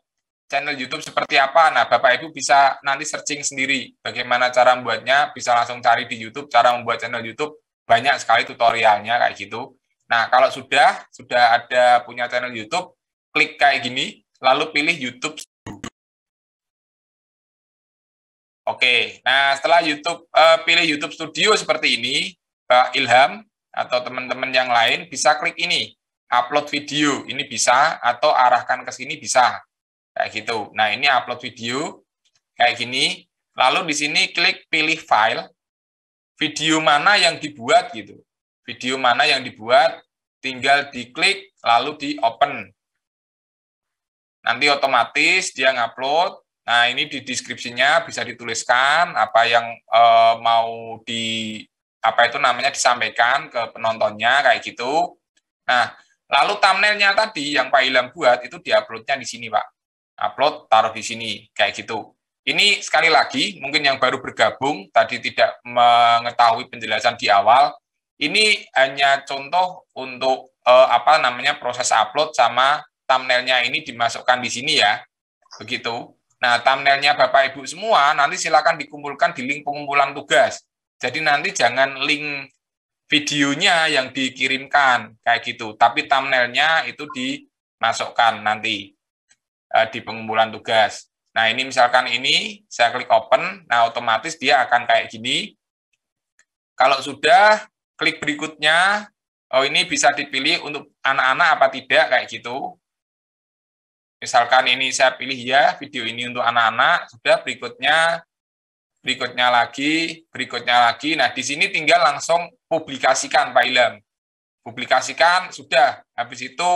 channel YouTube seperti apa? Nah, Bapak Ibu bisa nanti searching sendiri bagaimana cara membuatnya, bisa langsung cari di YouTube cara membuat channel YouTube, banyak sekali tutorialnya kayak gitu. Nah, kalau sudah ada punya channel YouTube, klik kayak gini, lalu pilih YouTube. Oke, nah setelah YouTube pilih YouTube Studio seperti ini, Pak Ilham atau teman-teman yang lain bisa klik ini, upload video, ini bisa, atau arahkan ke sini bisa. Kayak gitu. Nah, ini upload video kayak gini. Lalu di sini klik pilih file. Video mana yang dibuat gitu. Video mana yang dibuat, tinggal diklik lalu di open. Nanti otomatis dia ngupload. Nah, ini di deskripsinya bisa dituliskan apa yang mau disampaikan ke penontonnya kayak gitu. Nah, lalu thumbnailnya tadi yang Pak Ilham buat itu diuploadnya di sini, Pak. Upload, taruh di sini, kayak gitu. Ini sekali lagi, mungkin yang baru bergabung, tadi tidak mengetahui penjelasan di awal, ini hanya contoh untuk proses upload sama thumbnailnya ini dimasukkan di sini ya. Begitu. Nah, thumbnailnya Bapak Ibu semua nanti silakan dikumpulkan di link pengumpulan tugas. Jadi nanti jangan link videonya yang dikirimkan kayak gitu, tapi thumbnailnya itu dimasukkan nanti di pengumpulan tugas. Nah, ini misalkan ini saya klik open, nah otomatis dia akan kayak gini. Kalau sudah klik berikutnya, oh ini bisa dipilih untuk anak-anak apa tidak kayak gitu. Misalkan ini saya pilih ya, video ini untuk anak-anak, sudah berikutnya lagi. Nah, di sini tinggal langsung publikasikan Pak Ilham. Publikasikan, sudah. Habis itu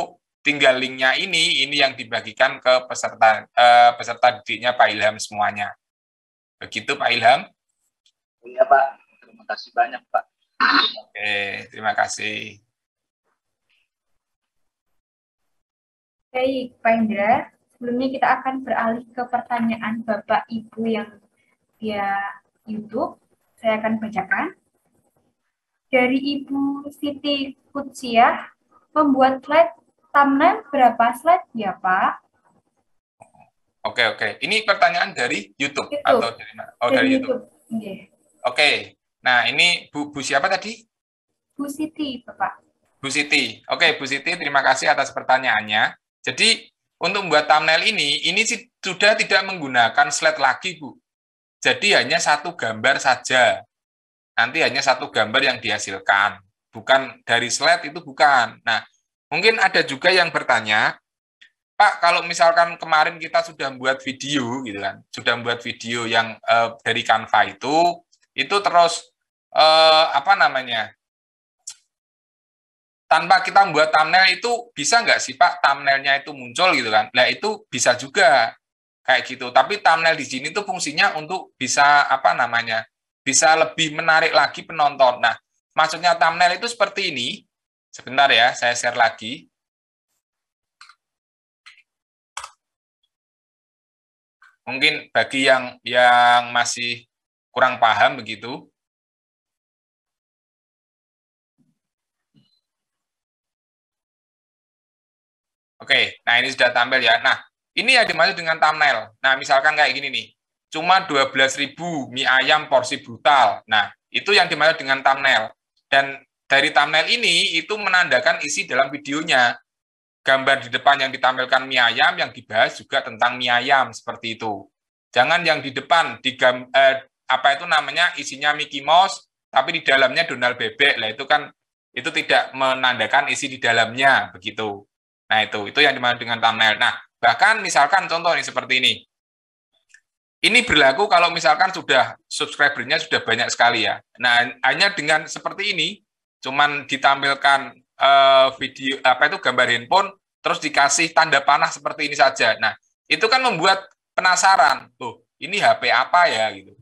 tinggal linknya ini yang dibagikan ke peserta didiknya Pak Ilham semuanya. Begitu Pak Ilham? Iya Pak, terima kasih banyak Pak. Oke, terima kasih. Baik, Pak Indra. Sebelumnya kita akan beralih ke pertanyaan Bapak Ibu yang via YouTube. Saya akan bacakan. Dari Ibu Siti Kutsiah, membuat slide thumbnail berapa slide ya Pak? Oke. Ini pertanyaan dari YouTube. Atau dari mana? Oh, dari YouTube. Okay. Oke. Nah, ini Bu siapa tadi? Bu Siti, Bapak. Bu Siti. Oke, Bu Siti, terima kasih atas pertanyaannya. Jadi, untuk membuat thumbnail ini sudah tidak menggunakan slide lagi, Bu. Jadi, hanya satu gambar saja. Nanti hanya satu gambar yang dihasilkan. Bukan dari slide, itu bukan. Nah, mungkin ada juga yang bertanya, Pak, kalau misalkan kemarin kita sudah membuat video, gitu kan, sudah membuat video yang dari Canva itu terus, tanpa kita membuat thumbnail itu bisa nggak sih Pak thumbnailnya itu muncul gitu kan? Nah itu bisa juga kayak gitu. Tapi thumbnail di sini tuh fungsinya untuk bisa bisa lebih menarik lagi penonton. Nah maksudnya thumbnail itu seperti ini. Sebentar ya, saya share lagi. Mungkin bagi yang masih kurang paham begitu. Oke, nah ini sudah tampil ya. Nah, ini yang dimaksud dengan thumbnail. Nah, misalkan kayak gini nih, cuma 12.000 mie ayam porsi brutal. Nah, itu yang dimaksud dengan thumbnail. Dan dari thumbnail ini, itu menandakan isi dalam videonya. Gambar di depan yang ditampilkan mie ayam, yang dibahas juga tentang mie ayam, seperti itu. Jangan yang di depan, isinya Mickey Mouse, tapi di dalamnya Donald Bebek. Lah, itu tidak menandakan isi di dalamnya, begitu. Nah, itu yang dimaksud dengan thumbnail. Nah, bahkan misalkan contoh nih seperti ini. Ini berlaku kalau misalkan sudah subscribernya sudah banyak sekali ya. Nah, hanya dengan seperti ini, cuman ditampilkan video gambar handphone, terus dikasih tanda panah seperti ini saja. Nah, itu kan membuat penasaran. Tuh, ini HP apa ya gitu.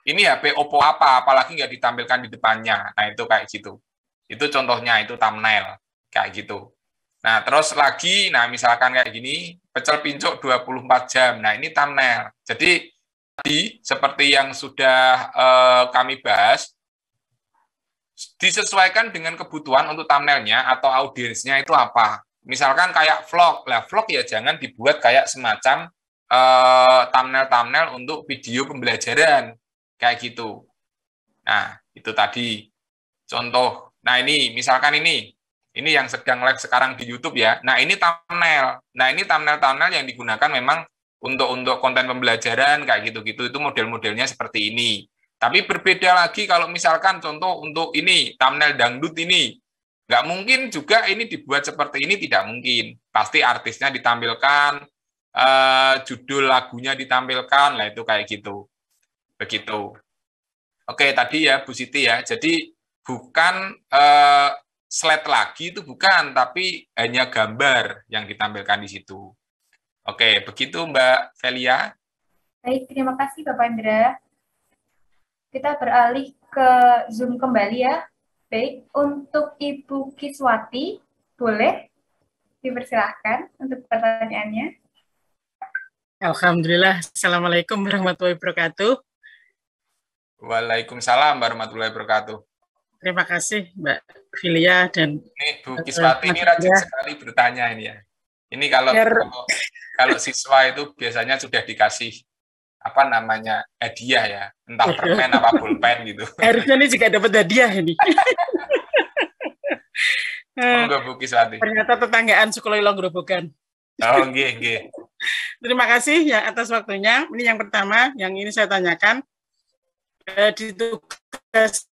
Ini HP Oppo apa, apalagi nggak ditampilkan di depannya. Nah, itu kayak gitu. Itu contohnya, itu thumbnail. Kayak gitu. Nah, terus lagi, misalkan kayak gini, pecel pincuk 24 jam. Nah, ini thumbnail. Jadi, seperti yang sudah kami bahas, disesuaikan dengan kebutuhan untuk thumbnailnya atau audiensnya itu apa. Misalkan kayak vlog. Lah, vlog ya jangan dibuat kayak semacam thumbnail-thumbnail untuk video pembelajaran. Kayak gitu. Nah, itu tadi contoh. Nah, ini, misalkan ini yang sedang live sekarang di YouTube ya. Nah, ini thumbnail. Nah, ini thumbnail yang digunakan memang untuk konten pembelajaran kayak gitu-gitu. Itu model-modelnya seperti ini. Tapi berbeda lagi kalau misalkan contoh untuk ini, thumbnail dangdut ini. Nggak mungkin juga ini dibuat seperti ini, tidak mungkin. Pasti artisnya ditampilkan, judul lagunya ditampilkan, lah itu kayak gitu. Begitu. Oke, tadi ya Bu Siti ya. Jadi bukan slide lagi itu bukan, tapi hanya gambar yang ditampilkan di situ. Oke, begitu Mbak Velia. Baik, terima kasih Bapak Indra. Kita beralih ke Zoom kembali ya. Baik, untuk Ibu Kiswati, boleh dipersilahkan untuk pertanyaannya. Alhamdulillah, Assalamualaikum warahmatullahi wabarakatuh. Waalaikumsalam warahmatullahi wabarakatuh. Terima kasih Mbak Filia dan ini Bu Kiswati ini rajin sekali bertanya ini ya. Ini kalau Biar kalau siswa itu biasanya sudah dikasih apa namanya hadiah ya, entah permen apa pulpen gitu. harusnya ini juga dapat hadiah ini. Monggo Bu Kiswati. Ternyata tetanggaan sekolah Ilong Grobogan. Oh, nggih, nggih. Terima kasih ya atas waktunya. Ini yang pertama, yang ini saya tanyakan. Di tugas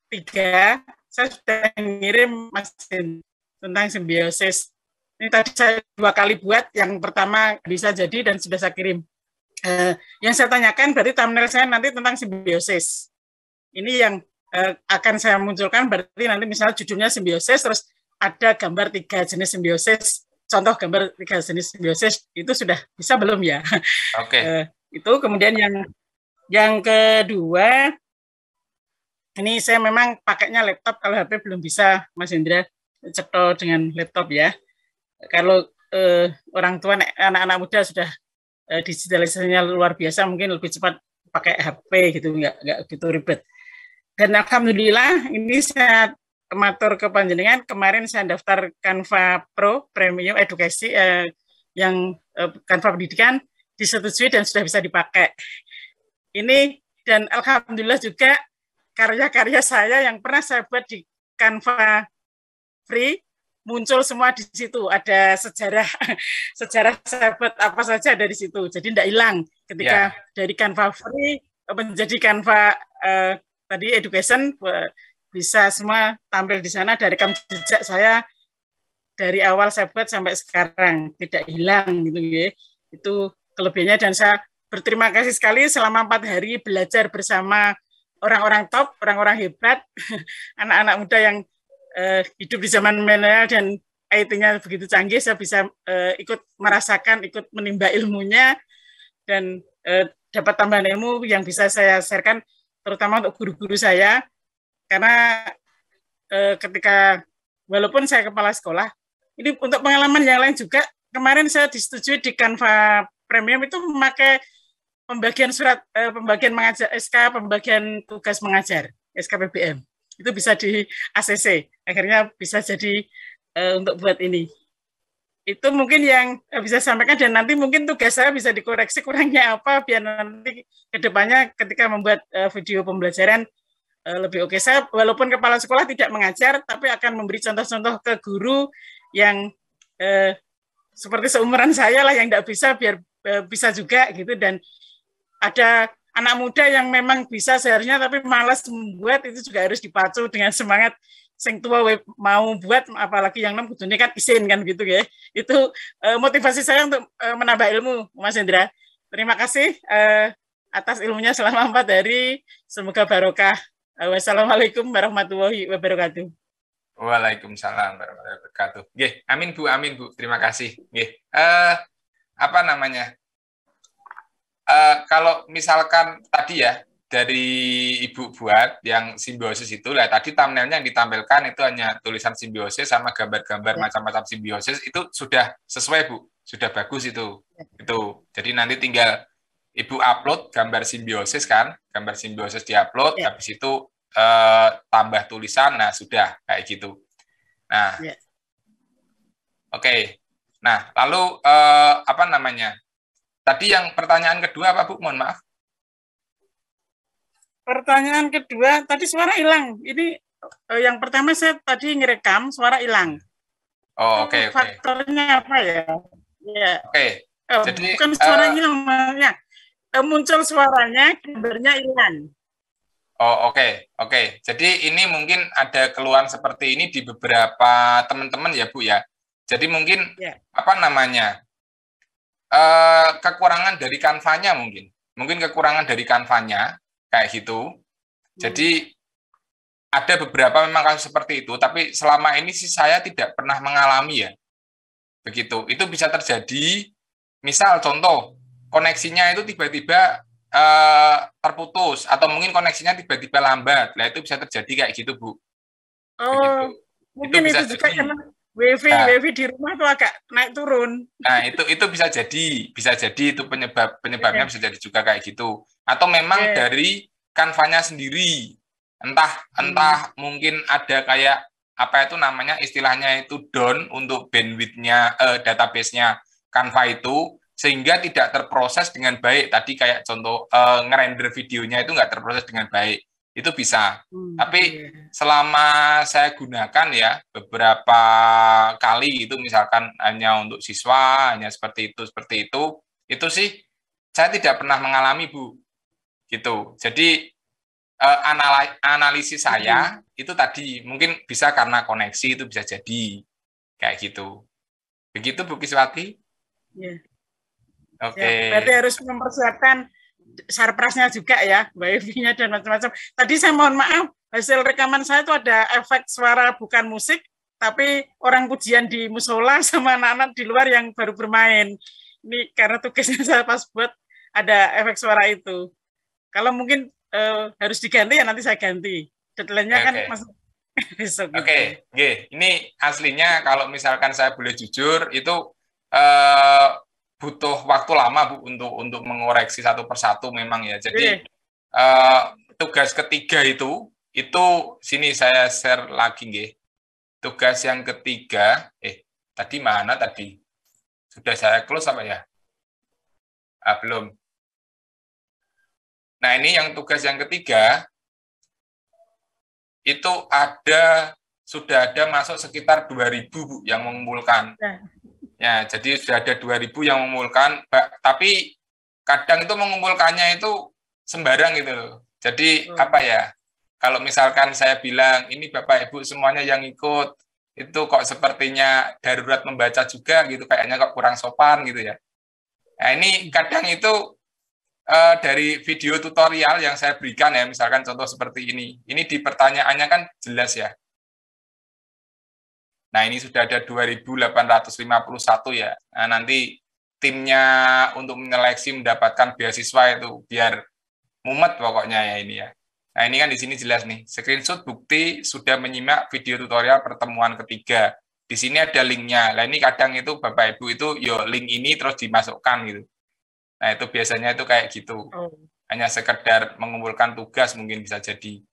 ketiga, saya sudah ngirim mesin tentang simbiosis. Ini tadi saya 2 kali buat, yang pertama bisa jadi dan sudah saya kirim. Yang saya tanyakan berarti thumbnail saya nanti tentang simbiosis. Ini yang akan saya munculkan, berarti nanti misalnya judulnya simbiosis, terus ada gambar 3 jenis simbiosis, contoh gambar 3 jenis simbiosis, itu sudah bisa belum ya? Oke. Itu kemudian yang kedua, ini saya memang pakainya laptop, kalau HP belum bisa, Mas Indra, cetol dengan laptop ya. Kalau orang tua, anak-anak muda sudah digitalisasinya luar biasa, mungkin lebih cepat pakai HP gitu, nggak gitu ribet. Dan alhamdulillah ini saya matur ke panjenengan, kemarin saya daftar Canva Pro Premium Edukasi yang Canva Pendidikan disetujui dan sudah bisa dipakai. Ini dan alhamdulillah juga karya-karya saya yang pernah saya buat di Canva Free muncul semua di situ. Ada sejarah saya buat apa saja dari situ. Jadi tidak hilang ketika dari Canva Free menjadi Canva tadi Education, bisa semua tampil di sana dari rekam jejak saya dari awal saya buat sampai sekarang tidak hilang gitu ya. Itu kelebihannya, dan saya berterima kasih sekali selama 4 hari belajar bersama orang-orang top, orang-orang hebat, anak-anak muda yang hidup di zaman milenial dan IT-nya begitu canggih. Saya bisa ikut merasakan, ikut menimba ilmunya, dan dapat tambahan ilmu yang bisa saya sharekan terutama untuk guru-guru saya, karena ketika walaupun saya kepala sekolah, ini untuk pengalaman yang lain juga, kemarin saya disetujui di Canva Premium itu memakai pembagian surat, pembagian mengajar SK, pembagian tugas mengajar, SKPBM. Itu bisa di ACC, akhirnya bisa jadi untuk buat ini. Itu mungkin yang bisa sampaikan, dan nanti mungkin tugas saya bisa dikoreksi kurangnya apa, biar nanti ke depannya ketika membuat video pembelajaran lebih oke. Saya walaupun kepala sekolah tidak mengajar, tapi akan memberi contoh-contoh ke guru yang seperti seumuran saya lah, yang tidak bisa, biar bisa juga gitu. Dan ada anak muda yang memang bisa seharusnya tapi malas membuat, itu juga harus dipacu dengan semangat sing tua mau buat, apalagi yang nom kudune kan isin kan gitu ya. Itu motivasi saya untuk menambah ilmu, Mas Indra. Terima kasih atas ilmunya selama 4 hari, semoga barokah. Wassalamualaikum warahmatullahi wabarakatuh. Waalaikumsalam warahmatullahi wabarakatuh. Nggih, amin Bu, terima kasih. Nggih. Apa namanya? Kalau misalkan tadi ya dari Ibu buat yang simbiosis itu, lah tadi thumbnailnya yang ditampilkan itu hanya tulisan simbiosis sama gambar-gambar macam-macam simbiosis, itu sudah sesuai Bu, sudah bagus itu. Itu. Jadi nanti tinggal Ibu upload gambar simbiosis kan, gambar simbiosis diupload, habis itu tambah tulisan, nah sudah kayak gitu. Nah, oke. Nah, lalu apa namanya? Tadi yang pertanyaan kedua apa Bu? Mohon maaf. Pertanyaan kedua, tadi suara hilang. Ini yang pertama saya tadi ngerekam, suara hilang. Oh, oke. Faktornya apa ya? Ya. Oke. Jadi bukan suara hilang, namanya muncul suaranya, gambarnya hilang. Oh, oke. Jadi ini mungkin ada keluhan seperti ini di beberapa teman-teman ya Bu ya. Jadi mungkin apa namanya? Kekurangan dari Canva-nya mungkin kekurangan dari Canva-nya kayak gitu. Jadi ada beberapa memang kasus seperti itu, tapi selama ini sih saya tidak pernah mengalami ya begitu. Itu bisa terjadi, misal contoh koneksinya itu tiba-tiba terputus, atau mungkin koneksinya tiba-tiba lambat. Nah itu bisa terjadi kayak gitu Bu. Begitu. Mungkin itu juga karena wifi di rumah tuh agak naik turun. Nah, itu bisa jadi itu penyebabnya bisa jadi juga kayak gitu. Atau memang dari Canva-nya sendiri. Entah mungkin ada kayak apa itu namanya, istilahnya itu down untuk bandwidth-nya, database-nya Canva itu, sehingga tidak terproses dengan baik. Tadi kayak contoh ngerender videonya itu nggak terproses dengan baik, itu bisa. Tapi selama saya gunakan ya beberapa kali itu, misalkan hanya untuk siswa, hanya seperti itu sih saya tidak pernah mengalami, Bu. Gitu. Jadi analisis saya itu tadi mungkin bisa karena koneksi, itu bisa jadi kayak gitu. Begitu Bu Kiswati? Ya. Oke. Ya, berarti harus mempersiapkan surprise-nya juga ya, wifi-nya dan macam-macam. Tadi saya mohon maaf, hasil rekaman saya itu ada efek suara bukan musik, tapi orang pujian di musola sama anak-anak di luar yang baru bermain. Ini karena tugasnya saya pas buat ada efek suara itu. Kalau mungkin harus diganti ya nanti saya ganti. Deadline-nya kan masih besok. Oke. Ini aslinya kalau misalkan saya boleh jujur itu butuh waktu lama, Bu, untuk mengoreksi satu persatu memang ya. Jadi tugas ketiga itu sini saya share lagi nggih. Tugas yang ketiga, tadi mana tadi? Sudah saya close apa ya? Belum. Nah, ini yang tugas yang ketiga, itu sudah ada masuk sekitar 2.000, Bu, yang mengumpulkan. Ya, jadi sudah ada 2.000 yang mengumpulkan, tapi kadang itu mengumpulkannya itu sembarang gitu loh. Jadi, apa ya, kalau misalkan saya bilang, ini Bapak Ibu semuanya yang ikut, itu kok sepertinya darurat membaca juga gitu, kayaknya kok kurang sopan gitu ya. Nah, ini kadang itu dari video tutorial yang saya berikan ya, misalkan contoh seperti ini di pertanyaannya kan jelas ya. Nah, ini sudah ada 2.851 ya. Nah, nanti timnya untuk menyeleksi mendapatkan beasiswa itu biar mumet pokoknya ya ini ya. Nah, ini kan di sini jelas nih, screenshot bukti sudah menyimak video tutorial pertemuan ketiga. Di sini ada linknya. Nah, ini kadang itu Bapak Ibu itu link ini terus dimasukkan gitu. Nah, itu biasanya itu kayak gitu. Hanya sekedar mengumpulkan tugas mungkin bisa jadi.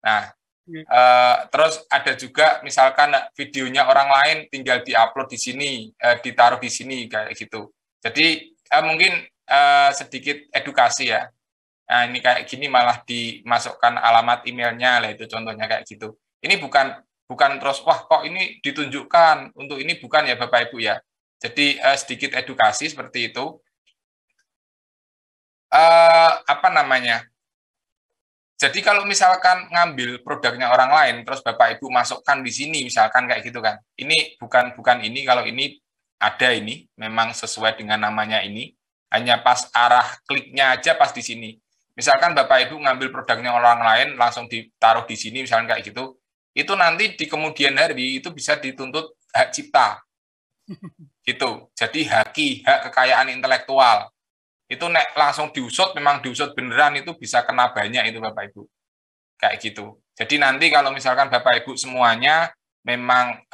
Nah, terus ada juga misalkan videonya orang lain tinggal diupload di sini, ditaruh di sini kayak gitu. Jadi mungkin sedikit edukasi ya. Nah, ini kayak gini malah dimasukkan alamat emailnya lah, itu contohnya kayak gitu. Ini bukan terus wah kok ini ditunjukkan untuk ini, bukan ya Bapak Ibu ya. Jadi sedikit edukasi seperti itu. Apa namanya? Jadi kalau misalkan ngambil produknya orang lain, terus Bapak Ibu masukkan di sini, misalkan kayak gitu kan. Ini bukan ini, kalau ini ada ini, memang sesuai dengan namanya ini. Hanya pas arah kliknya aja pas di sini. Misalkan Bapak Ibu ngambil produknya orang lain, langsung ditaruh di sini, misalkan kayak gitu. Itu nanti di kemudian hari itu bisa dituntut hak cipta. Gitu. Jadi hak kekayaan intelektual. Itu langsung diusut, memang diusut beneran, itu bisa kena banyak itu Bapak Ibu. Kayak gitu. Jadi nanti kalau misalkan Bapak Ibu semuanya memang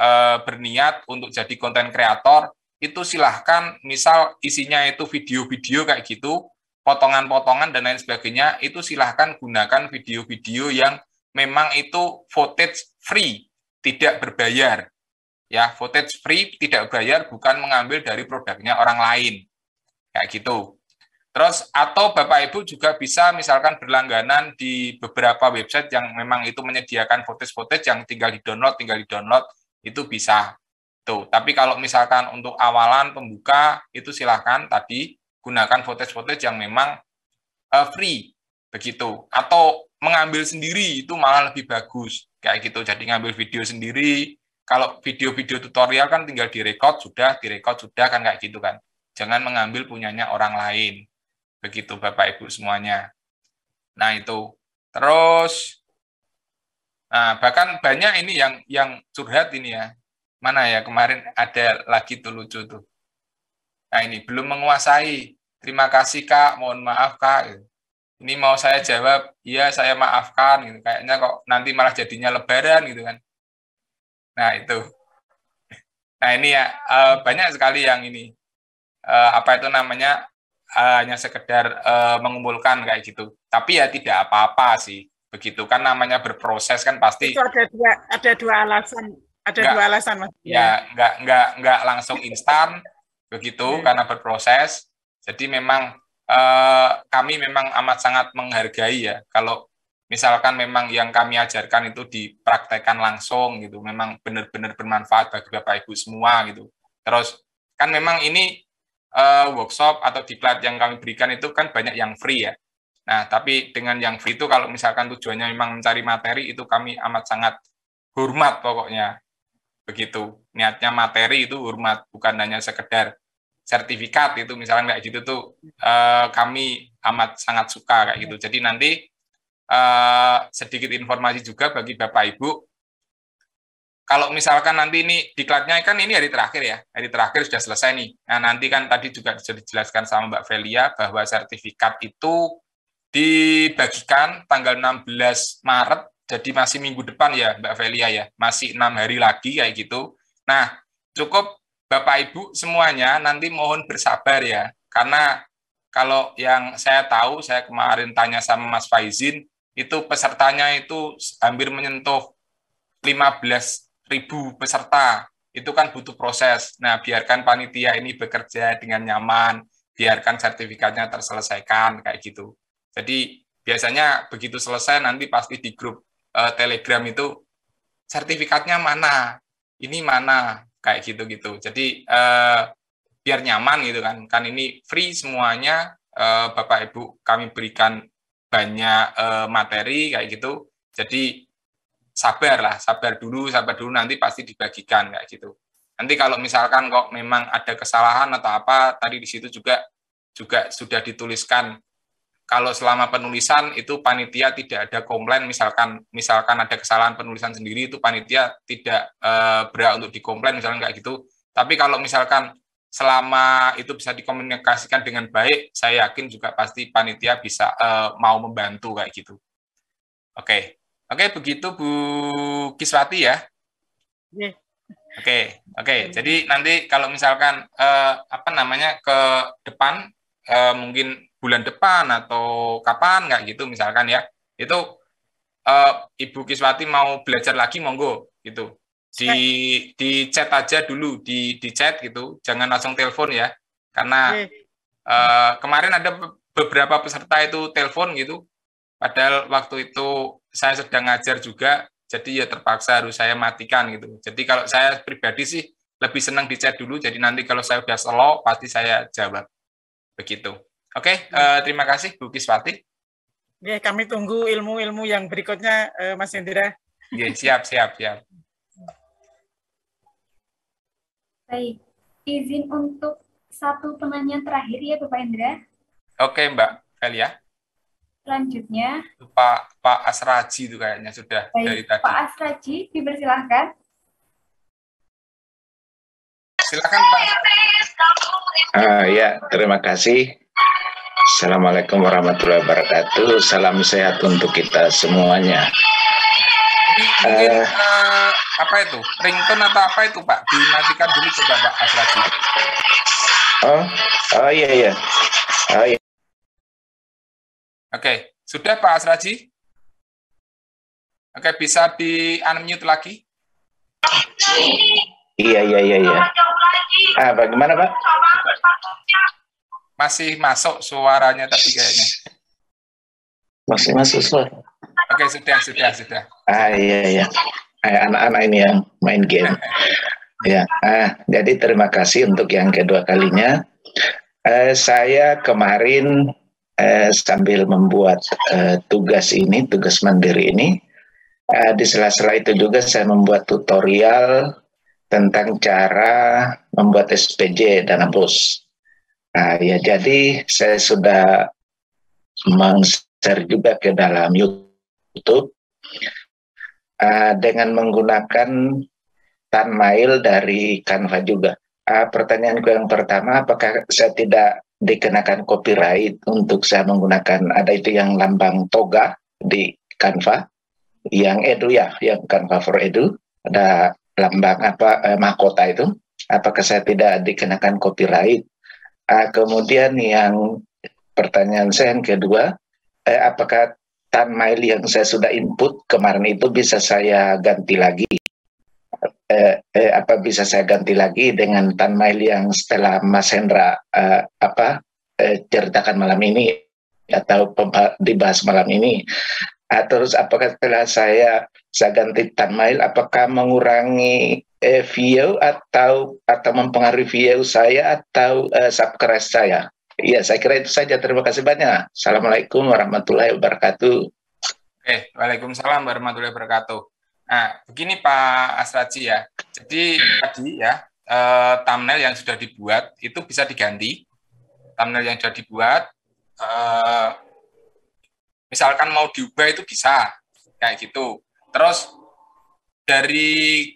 berniat untuk jadi konten kreator, itu silahkan, misal isinya itu video-video kayak gitu, potongan-potongan dan lain sebagainya, itu silahkan gunakan video-video yang memang itu footage free, tidak berbayar. Ya, footage free, tidak berbayar, bukan mengambil dari produknya orang lain. Kayak gitu. Terus atau Bapak Ibu juga bisa misalkan berlangganan di beberapa website yang memang itu menyediakan footage-footage yang tinggal di-download, itu bisa. Tuh, tapi kalau misalkan untuk awalan pembuka itu silahkan tadi gunakan footage-footage yang memang free begitu. Atau mengambil sendiri itu malah lebih bagus kayak gitu. Jadi ngambil video sendiri. Kalau video-video tutorial kan tinggal direkod sudah kan kayak gitu kan. Jangan mengambil punyanya orang lain. Begitu Bapak Ibu semuanya. Nah, itu. Terus bahkan banyak ini yang curhat ini ya. Mana ya, kemarin ada lagi tuh lucu tuh. Nah, ini belum menguasai. Terima kasih Kak, mohon maaf Kak. Ini mau saya jawab, iya saya maafkan gitu. Kayaknya kok nanti malah jadinya lebaran gitu kan. Nah, itu. Nah, ini ya banyak sekali yang ini apa itu namanya hanya sekedar mengumpulkan kayak gitu. Tapi ya tidak apa-apa sih. begitu kan, namanya berproses kan pasti. Itu ada dua alasan, dua alasan Mas. Ya, nggak langsung instan begitu karena berproses. Jadi memang kami memang amat sangat menghargai ya kalau misalkan memang yang kami ajarkan itu dipraktekkan langsung gitu, memang benar-benar bermanfaat bagi Bapak Ibu semua gitu. Terus kan memang ini workshop atau diklat yang kami berikan itu kan banyak yang free ya. Nah, tapi dengan yang free itu kalau misalkan tujuannya memang mencari materi, itu kami amat sangat hormat pokoknya. Begitu. Niatnya materi itu hormat, bukan hanya sekedar sertifikat itu misalnya kayak gitu tuh kami amat sangat suka kayak gitu. Jadi nanti sedikit informasi juga bagi Bapak Ibu. Kalau misalkan nanti ini diklatnya kan ini hari terakhir ya, hari terakhir sudah selesai nih. Nah nanti kan tadi juga sudah dijelaskan sama Mbak Velia bahwa sertifikat itu dibagikan tanggal 16 Maret, jadi masih minggu depan ya Mbak Velia ya, masih 6 hari lagi kayak gitu. Nah cukup Bapak Ibu semuanya nanti mohon bersabar ya, karena kalau yang saya tahu, saya kemarin tanya sama Mas Faizin, itu pesertanya itu hampir menyentuh 15.000 peserta, itu kan butuh proses. Nah, biarkan panitia ini bekerja dengan nyaman, biarkan sertifikatnya terselesaikan, kayak gitu. Jadi, biasanya begitu selesai, nanti pasti di grup Telegram itu, sertifikatnya mana, ini mana, kayak gitu-gitu. Jadi, biar nyaman gitu kan ini free semuanya, Bapak Ibu kami berikan banyak materi, kayak gitu. Jadi, sabar dulu nanti pasti dibagikan kayak gitu. Nanti kalau misalkan kok memang ada kesalahan atau apa, tadi di situ juga sudah dituliskan kalau selama penulisan itu panitia tidak ada komplain, misalkan ada kesalahan penulisan sendiri, itu panitia tidak berhak untuk dikomplain misalkan kayak gitu. Tapi kalau misalkan selama itu bisa dikomunikasikan dengan baik, saya yakin juga pasti panitia bisa mau membantu kayak gitu. Oke, begitu Bu Kiswati ya. Oke. Jadi nanti kalau misalkan ke depan, mungkin bulan depan atau kapan nggak gitu misalkan ya, itu Ibu Kiswati mau belajar lagi monggo gitu. Di chat aja dulu, di chat gitu, jangan langsung telepon ya. Karena kemarin ada beberapa peserta itu telepon gitu. Padahal waktu itu saya sedang ngajar juga, jadi ya terpaksa harus saya matikan gitu. Jadi kalau saya pribadi sih lebih senang di chat dulu, jadi nanti kalau saya udah slow, pasti saya jawab. Begitu. Oke, terima kasih Bu Kiswati. Oke, kami tunggu ilmu-ilmu yang berikutnya, Mas Hendra. Oke, siap. Baik, izin untuk satu penanya terakhir ya Bapak Hendra. Oke Mbak Velia. Selanjutnya, Pak Asraji itu kayaknya sudah baik, dari tadi. Pak Asraji, dipersilahkan. Silakan Pak. Ya, terima kasih. Assalamualaikum warahmatullahi wabarakatuh. Salam sehat untuk kita semuanya. Ini mungkin apa itu? Ringtone atau apa itu Pak? Dimatikan dulu coba Pak Asraji. Iya. Oke, sudah Pak Asraji? Oke, bisa di-unmute lagi? Iya. Bagaimana Pak? Masih masuk suaranya tadi kayaknya. Masih masuk suara. Oke, sudah. Iya. Anak-anak ini yang main game. Ya. Jadi terima kasih untuk yang kedua kalinya. Saya kemarin sambil membuat tugas mandiri ini, di sela-sela itu juga saya membuat tutorial tentang cara membuat SPJ Dana Bos. Ya, jadi saya sudah men-share juga ke dalam YouTube dengan menggunakan thumbnail dari Canva juga. Pertanyaanku yang pertama, apakah saya tidak dikenakan copyright untuk saya menggunakan, ada itu yang lambang toga di Canva, yang edu ya, yang Canva for Edu, ada lambang mahkota itu, apakah saya tidak dikenakan copyright? Kemudian yang pertanyaan saya yang kedua, apakah thumbnail yang saya sudah input kemarin itu bisa saya ganti lagi? Apa bisa saya ganti lagi dengan thumbnail yang setelah Mas Hendra ceritakan malam ini atau dibahas malam ini? Terus apakah setelah saya ganti thumbnail, apakah mengurangi view atau mempengaruhi view saya atau subscribe saya? Iya, saya kira itu saja. Terima kasih banyak. Assalamualaikum warahmatullahi wabarakatuh. Waalaikumsalam warahmatullahi wabarakatuh. Nah, begini Pak Asraji ya. Jadi tadi ya, thumbnail yang sudah dibuat itu bisa diganti. Thumbnail yang sudah dibuat, misalkan mau diubah itu bisa, kayak gitu. Terus dari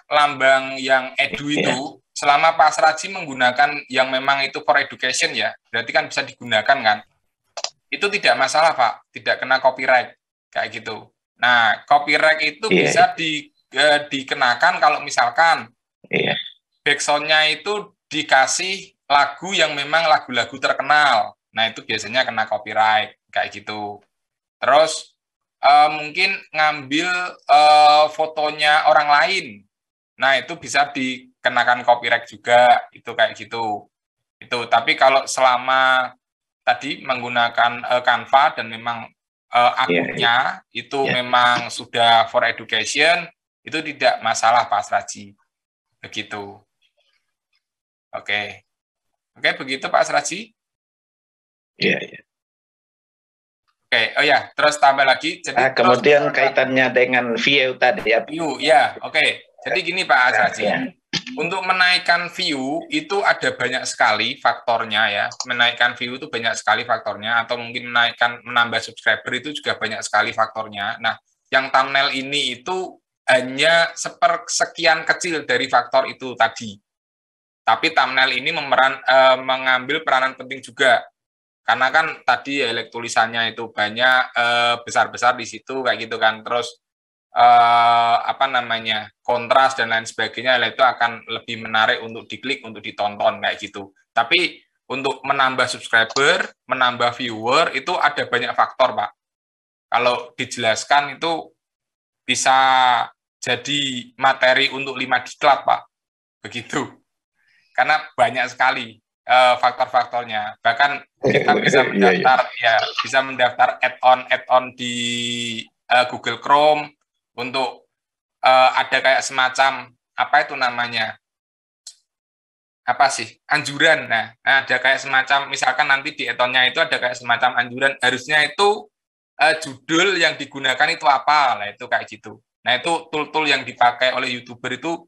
lambang yang edu itu, selama Pak Asraji menggunakan yang memang itu for education ya, berarti kan bisa digunakan kan? Itu tidak masalah Pak, tidak kena copyright, kayak gitu. Nah, copyright itu bisa dikenakan kalau misalkan backsound-nya itu dikasih lagu yang memang lagu-lagu terkenal. Nah, itu biasanya kena copyright, kayak gitu. Terus, mungkin ngambil fotonya orang lain. Nah, itu bisa dikenakan copyright juga, itu kayak gitu. Itu, tapi kalau selama tadi menggunakan Canva dan memang akunnya itu memang sudah for education, itu tidak masalah Pak Asraji. Begitu. Oke, begitu Pak Asraji? Iya. Oke, oh ya, terus tambah lagi. Jadi kemudian kaitannya dengan view tadi ya. View, ya, oke. Jadi gini Pak Asraji, untuk menaikkan view itu ada banyak sekali faktornya ya. Menaikkan view itu banyak sekali faktornya, atau mungkin menambah subscriber itu juga banyak sekali faktornya. Nah, yang thumbnail ini itu hanya sepersekian kecil dari faktor itu tadi. Tapi thumbnail ini mengambil peranan penting juga. Karena kan tadi ya tulisannya itu banyak besar-besar di situ kayak gitu kan. Terus kontras dan lain sebagainya, itu akan lebih menarik untuk diklik, untuk ditonton kayak gitu. Tapi untuk menambah subscriber, menambah viewer itu ada banyak faktor Pak. Kalau dijelaskan itu bisa jadi materi untuk 5 diklat Pak, begitu. Karena banyak sekali faktor-faktornya. Bahkan kita bisa mendaftar bisa mendaftar add-on di Google Chrome untuk ada kayak semacam anjuran. Nah, ada kayak semacam, misalkan nanti di add-onnya itu ada kayak semacam anjuran, harusnya itu judul yang digunakan itu apa, lah itu kayak gitu. Nah, itu tool-tool yang dipakai oleh YouTuber itu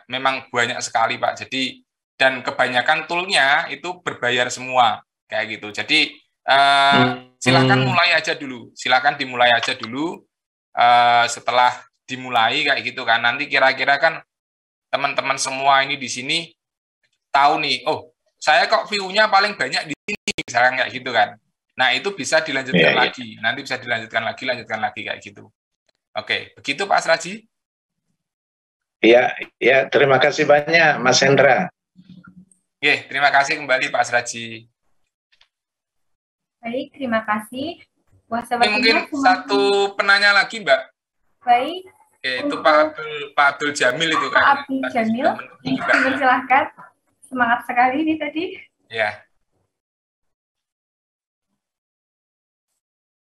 memang banyak sekali Pak. Jadi, dan kebanyakan toolnya itu berbayar semua kayak gitu. Jadi silakan dimulai aja dulu. Setelah dimulai kayak gitu kan, nanti kira-kira kan teman-teman semua ini di sini tahu nih, oh saya kok view-nya paling banyak di sini, misalkan kayak gitu kan. Nah, itu bisa dilanjutkan lagi. Nanti bisa dilanjutkan lagi kayak gitu. Oke, begitu Pak Asraji? Iya, terima kasih banyak Mas Hendra. Terima kasih kembali Pak Asraji. Baik, terima kasih. Mungkin satu penanya lagi Mbak. Baik. Itu Pak Abdul Jamil itu kan. Pak Abdul Jamil, silahkan. Semangat sekali ini tadi. Ya.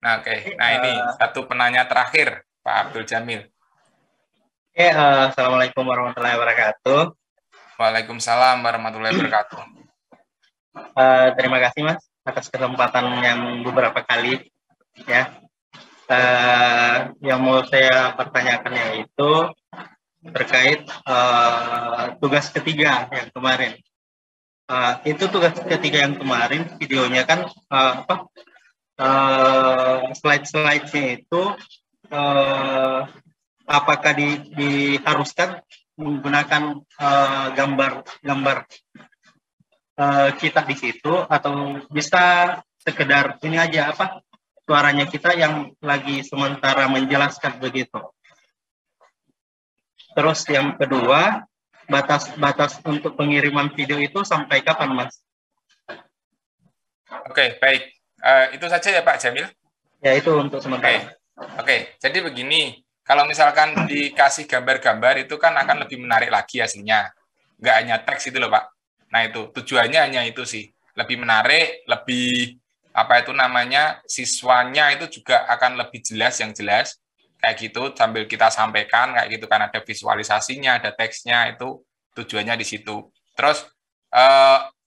Nah, Nah, ini satu penanya terakhir, Pak Abdul Jamil. Assalamualaikum warahmatullahi wabarakatuh. Waalaikumsalam warahmatullahi wabarakatuh. Terima kasih Mas atas kesempatan yang beberapa kali ya. Yang mau saya pertanyakan yaitu terkait tugas ketiga yang kemarin. Itu tugas ketiga yang kemarin videonya kan slide-slide-nya itu apakah diharuskan menggunakan gambar kita di situ, atau bisa sekedar ini aja suaranya kita yang lagi sementara menjelaskan begitu. Terus yang kedua, batas untuk pengiriman video itu sampai kapan Mas? Oke, baik. Itu saja ya Pak Jamil. Ya, itu untuk sementara. Oke. Jadi begini, kalau misalkan dikasih gambar-gambar itu kan akan lebih menarik lagi hasilnya. Nggak hanya teks itu loh Pak. Nah itu tujuannya hanya itu sih, lebih menarik, lebih apa itu namanya, siswanya itu juga akan lebih jelas, yang jelas kayak gitu, sambil kita sampaikan kayak gitu kan, ada visualisasinya, ada teksnya, itu tujuannya di situ. Terus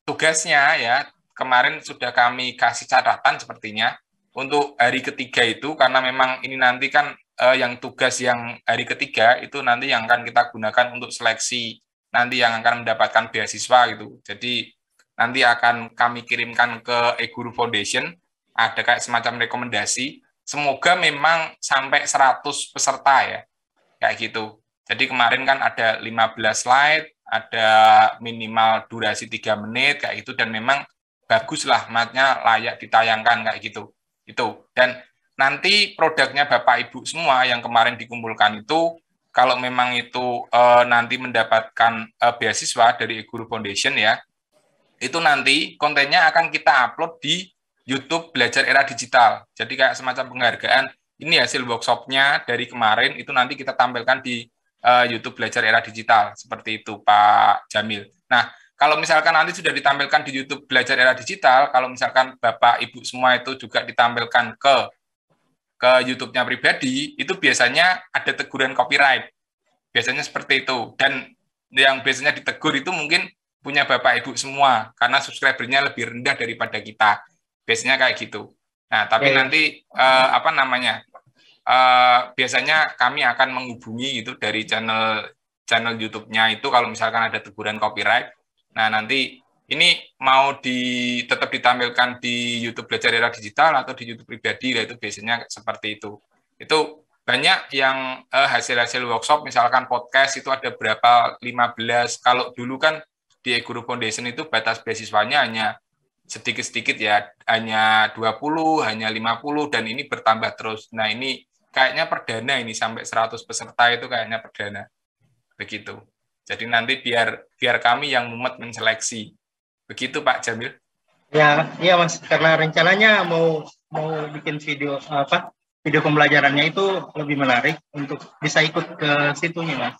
tugasnya ya kemarin sudah kami kasih catatan sepertinya untuk hari ketiga itu, karena memang ini nanti kan yang tugas yang hari ketiga itu nanti yang akan kita gunakan untuk seleksi nanti yang akan mendapatkan beasiswa gitu. Jadi nanti akan kami kirimkan ke eGuru Foundation, ada kayak semacam rekomendasi. Semoga memang sampai 100 peserta ya, kayak gitu. Jadi kemarin kan ada 15 slide, ada minimal durasi 3 menit kayak gitu, dan memang baguslah, matnya layak ditayangkan kayak gitu. Itu. Dan nanti produknya Bapak Ibu semua yang kemarin dikumpulkan itu, kalau memang itu nanti mendapatkan beasiswa dari eGuru Foundation ya, itu nanti kontennya akan kita upload di YouTube Belajar Era Digital. Jadi kayak semacam penghargaan, ini hasil workshopnya dari kemarin, itu nanti kita tampilkan di YouTube Belajar Era Digital. Seperti itu Pak Jamil. Nah, kalau misalkan nanti sudah ditampilkan di YouTube Belajar Era Digital, kalau misalkan Bapak Ibu semua itu juga ditampilkan ke YouTube-nya pribadi, itu biasanya ada teguran copyright. Biasanya seperti itu. Dan yang biasanya ditegur itu mungkin punya Bapak Ibu semua, karena subscribernya lebih rendah daripada kita. Biasanya kayak gitu. Nah, tapi nanti apa namanya? Biasanya kami akan menghubungi gitu dari channel YouTube-nya itu kalau misalkan ada teguran copyright. Nah, nanti ini mau tetap ditampilkan di YouTube Belajar Era Digital atau di YouTube pribadi, itu biasanya seperti itu. Itu banyak yang hasil-hasil workshop, misalkan podcast itu ada berapa, 15. Kalau dulu kan di eGuru Foundation itu batas beasiswanya hanya sedikit-sedikit ya, hanya 20, hanya 50, dan ini bertambah terus. Nah, ini kayaknya perdana ini, sampai 100 peserta itu kayaknya perdana. Begitu. Jadi nanti biar kami yang mumet menseleksi. Begitu Pak Jamil. Ya, iya Mas, karena rencananya mau bikin video pembelajarannya itu lebih menarik untuk bisa ikut ke situnya Mas.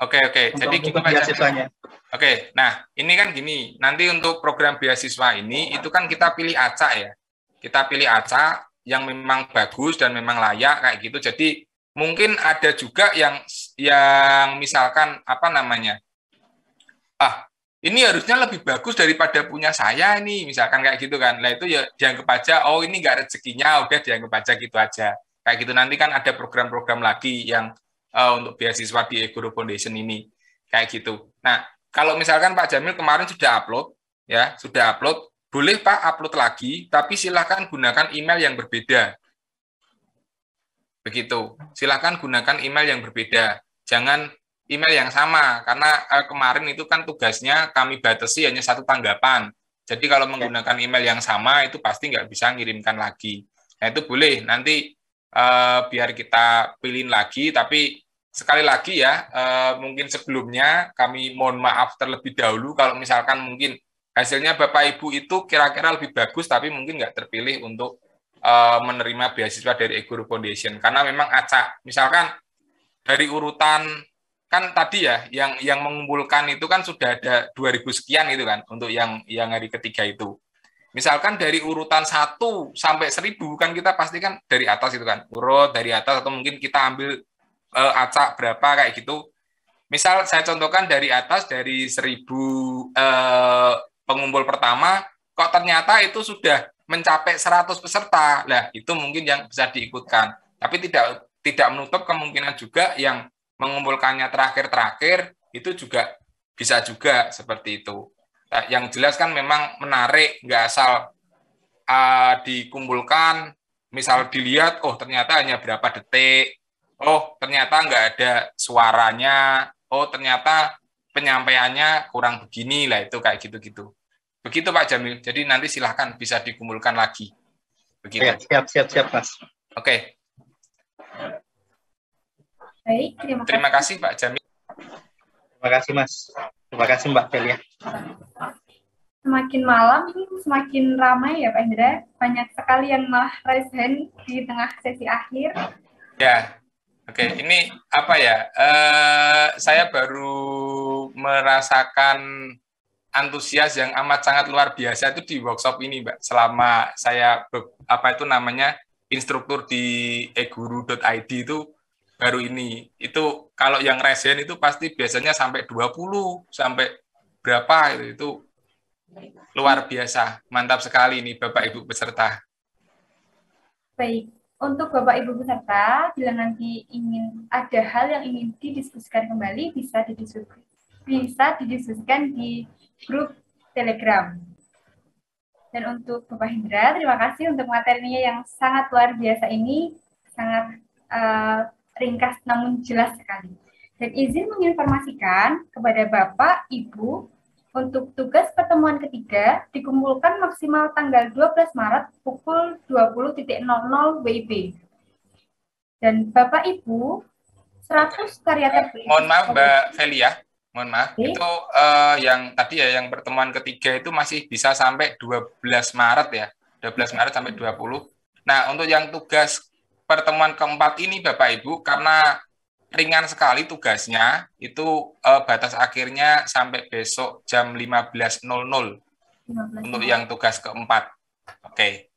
Oke. Jadi gini Pak Jamil. Oke, nah ini kan gini, nanti untuk program beasiswa ini itu kan kita pilih acak ya. Kita pilih acak yang memang bagus dan memang layak kayak gitu. Jadi mungkin ada juga yang misalkan apa namanya, ini harusnya lebih bagus daripada punya saya nih, misalkan kayak gitu kan. Nah itu ya dianggap aja, oh ini nggak rezekinya, udah dianggap aja gitu aja. Kayak gitu, nanti kan ada program-program lagi yang untuk beasiswa di eGuru Foundation ini. Kayak gitu. Nah, kalau misalkan Pak Jamil kemarin sudah upload, boleh Pak upload lagi, tapi silakan gunakan email yang berbeda. Begitu. Silakan gunakan email yang berbeda. Jangan email yang sama, karena kemarin itu kan tugasnya kami batasi hanya 1 tanggapan. Jadi kalau menggunakan email yang sama itu pasti nggak bisa ngirimkan lagi. Nah itu boleh, nanti biar kita pilihin lagi, tapi sekali lagi ya, mungkin sebelumnya kami mohon maaf terlebih dahulu kalau misalkan mungkin hasilnya Bapak Ibu itu kira-kira lebih bagus, tapi mungkin nggak terpilih untuk menerima beasiswa dari eGuru Foundation. Karena memang acak, misalkan dari urutan, kan tadi ya, yang mengumpulkan itu kan sudah ada 2.000 sekian gitu kan, untuk yang hari ketiga itu. Misalkan dari urutan 1 sampai 1.000, kan kita pasti kan dari atas itu kan, urut dari atas, atau mungkin kita ambil acak berapa kayak gitu. Misal saya contohkan dari atas, dari 1.000 pengumpul pertama, kok ternyata itu sudah mencapai 100 peserta. Nah, itu mungkin yang bisa diikutkan. Tapi tidak menutup kemungkinan juga yang mengumpulkannya terakhir itu juga bisa juga seperti itu. Nah, yang jelas kan memang menarik, nggak asal dikumpulkan, misal dilihat, oh ternyata hanya berapa detik, oh ternyata nggak ada suaranya, oh ternyata penyampaiannya kurang begini lah, itu kayak gitu-gitu. Begitu Pak Jamil. Jadi nanti silahkan bisa dikumpulkan lagi. Begitu. Ya, siap Mas. Oke. Baik, terima kasih Pak Jamil. Terima kasih Mas. Terima kasih Mbak Celia. semakin malam ini semakin ramai ya Pak Indra. Banyak sekali yang malah raise hand di tengah sesi akhir. Ya, oke. Ini apa ya? Saya baru merasakan antusias yang amat sangat luar biasa itu di workshop ini, Mbak. Selama saya instruktur di eguru.id itu baru ini. Itu kalau yang resen itu pasti biasanya sampai 20, sampai berapa itu luar biasa. Mantap sekali ini Bapak Ibu peserta. Baik, untuk Bapak Ibu peserta, bila nanti ingin ada hal yang ingin didiskusikan kembali, bisa didiskusikan di grup Telegram. Dan untuk Bapak Hendra, terima kasih untuk materinya yang sangat luar biasa ini, sangat ringkas namun jelas sekali. Dan izin menginformasikan kepada Bapak, Ibu, untuk tugas pertemuan ketiga dikumpulkan maksimal tanggal 12 Maret pukul 20.00 WIB. Dan Bapak, Ibu, 100 karya terbaik. Mohon maaf Mbak Velia. Mohon maaf, itu yang tadi ya, yang pertemuan ketiga itu masih bisa sampai 12 Maret ya, 12 Maret sampai 20. Nah, untuk yang tugas pertemuan keempat ini Bapak Ibu, karena ringan sekali tugasnya, itu batas akhirnya sampai besok jam 15.00 untuk yang tugas keempat. Oke.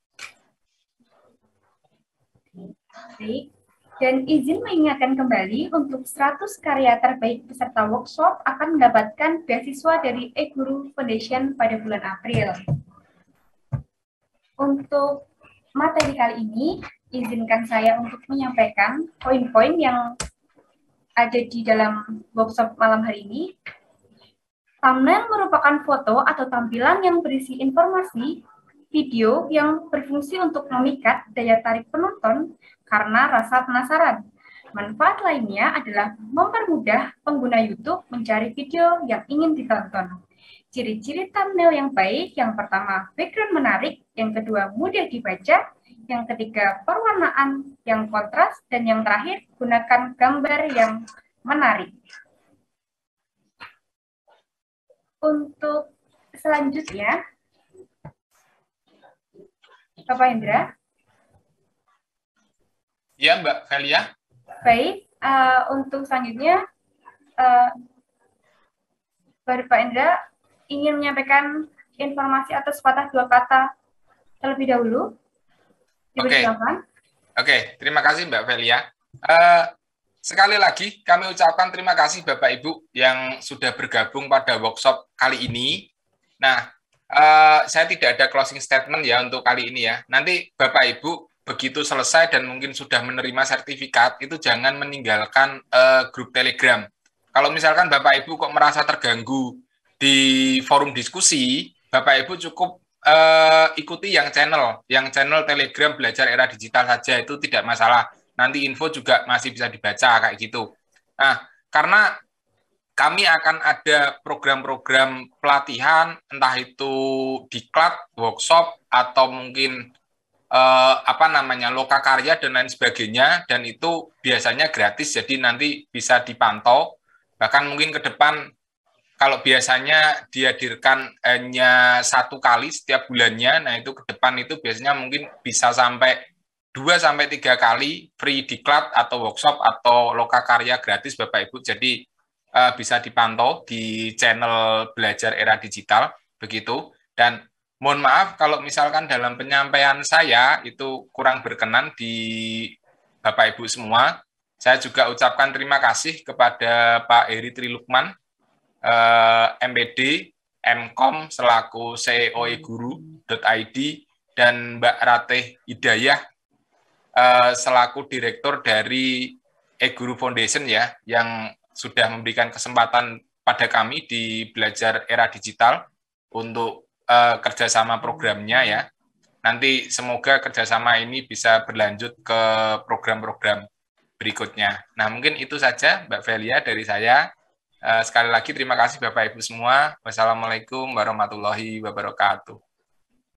Baik. Dan izin mengingatkan kembali untuk 100 karya terbaik peserta workshop akan mendapatkan beasiswa dari eGuru Foundation pada bulan April. Untuk materi kali ini, izinkan saya untuk menyampaikan poin-poin yang ada di dalam workshop malam hari ini. Thumbnail merupakan foto atau tampilan yang berisi informasi, video yang berfungsi untuk memikat daya tarik penonton karena rasa penasaran. Manfaat lainnya adalah mempermudah pengguna YouTube mencari video yang ingin ditonton. Ciri-ciri thumbnail yang baik, yang pertama, background menarik, yang kedua, mudah dibaca, yang ketiga, perwarnaan yang kontras, dan yang terakhir, gunakan gambar yang menarik. Untuk selanjutnya, Bapak Hendra. Ya, Mbak Velia. Baik, untuk selanjutnya, Bapak Hendra ingin menyampaikan informasi atau sepatah dua kata terlebih dahulu. Oke, terima kasih Mbak Velia. Sekali lagi kami ucapkan terima kasih Bapak Ibu yang sudah bergabung pada workshop kali ini. Nah, saya tidak ada closing statement ya untuk kali ini ya. Nanti Bapak Ibu begitu selesai dan mungkin sudah menerima sertifikat, itu jangan meninggalkan grup Telegram. Kalau misalkan Bapak Ibu kok merasa terganggu di forum diskusi, Bapak Ibu cukup ikuti yang channel Telegram Belajar Era Digital saja, itu tidak masalah. Nanti info juga masih bisa dibaca kayak gitu. Nah, karena kami akan ada program-program pelatihan, entah itu diklat, workshop, atau mungkin lokakarya dan lain sebagainya, dan itu biasanya gratis, jadi nanti bisa dipantau. Bahkan mungkin ke depan kalau biasanya dihadirkan hanya 1 kali setiap bulannya, nah itu ke depan itu biasanya mungkin bisa sampai 2-3 kali free diklat atau workshop atau lokakarya gratis Bapak Ibu. Jadi bisa dipantau di channel Belajar Era Digital begitu. Dan mohon maaf kalau misalkan dalam penyampaian saya itu kurang berkenan di Bapak Ibu semua. Saya juga ucapkan terima kasih kepada Pak Heri Trilukman, MPD, MKOM selaku CEO eguru.id, dan Mbak Ratih Hidayah selaku direktur dari eGuru Foundation ya, yang sudah memberikan kesempatan pada kami di Belajar Era Digital untuk kerjasama programnya ya. Nanti semoga kerjasama ini bisa berlanjut ke program-program berikutnya. Nah, mungkin itu saja Mbak Velia dari saya. Sekali lagi terima kasih Bapak Ibu semua. Wassalamualaikum warahmatullahi wabarakatuh.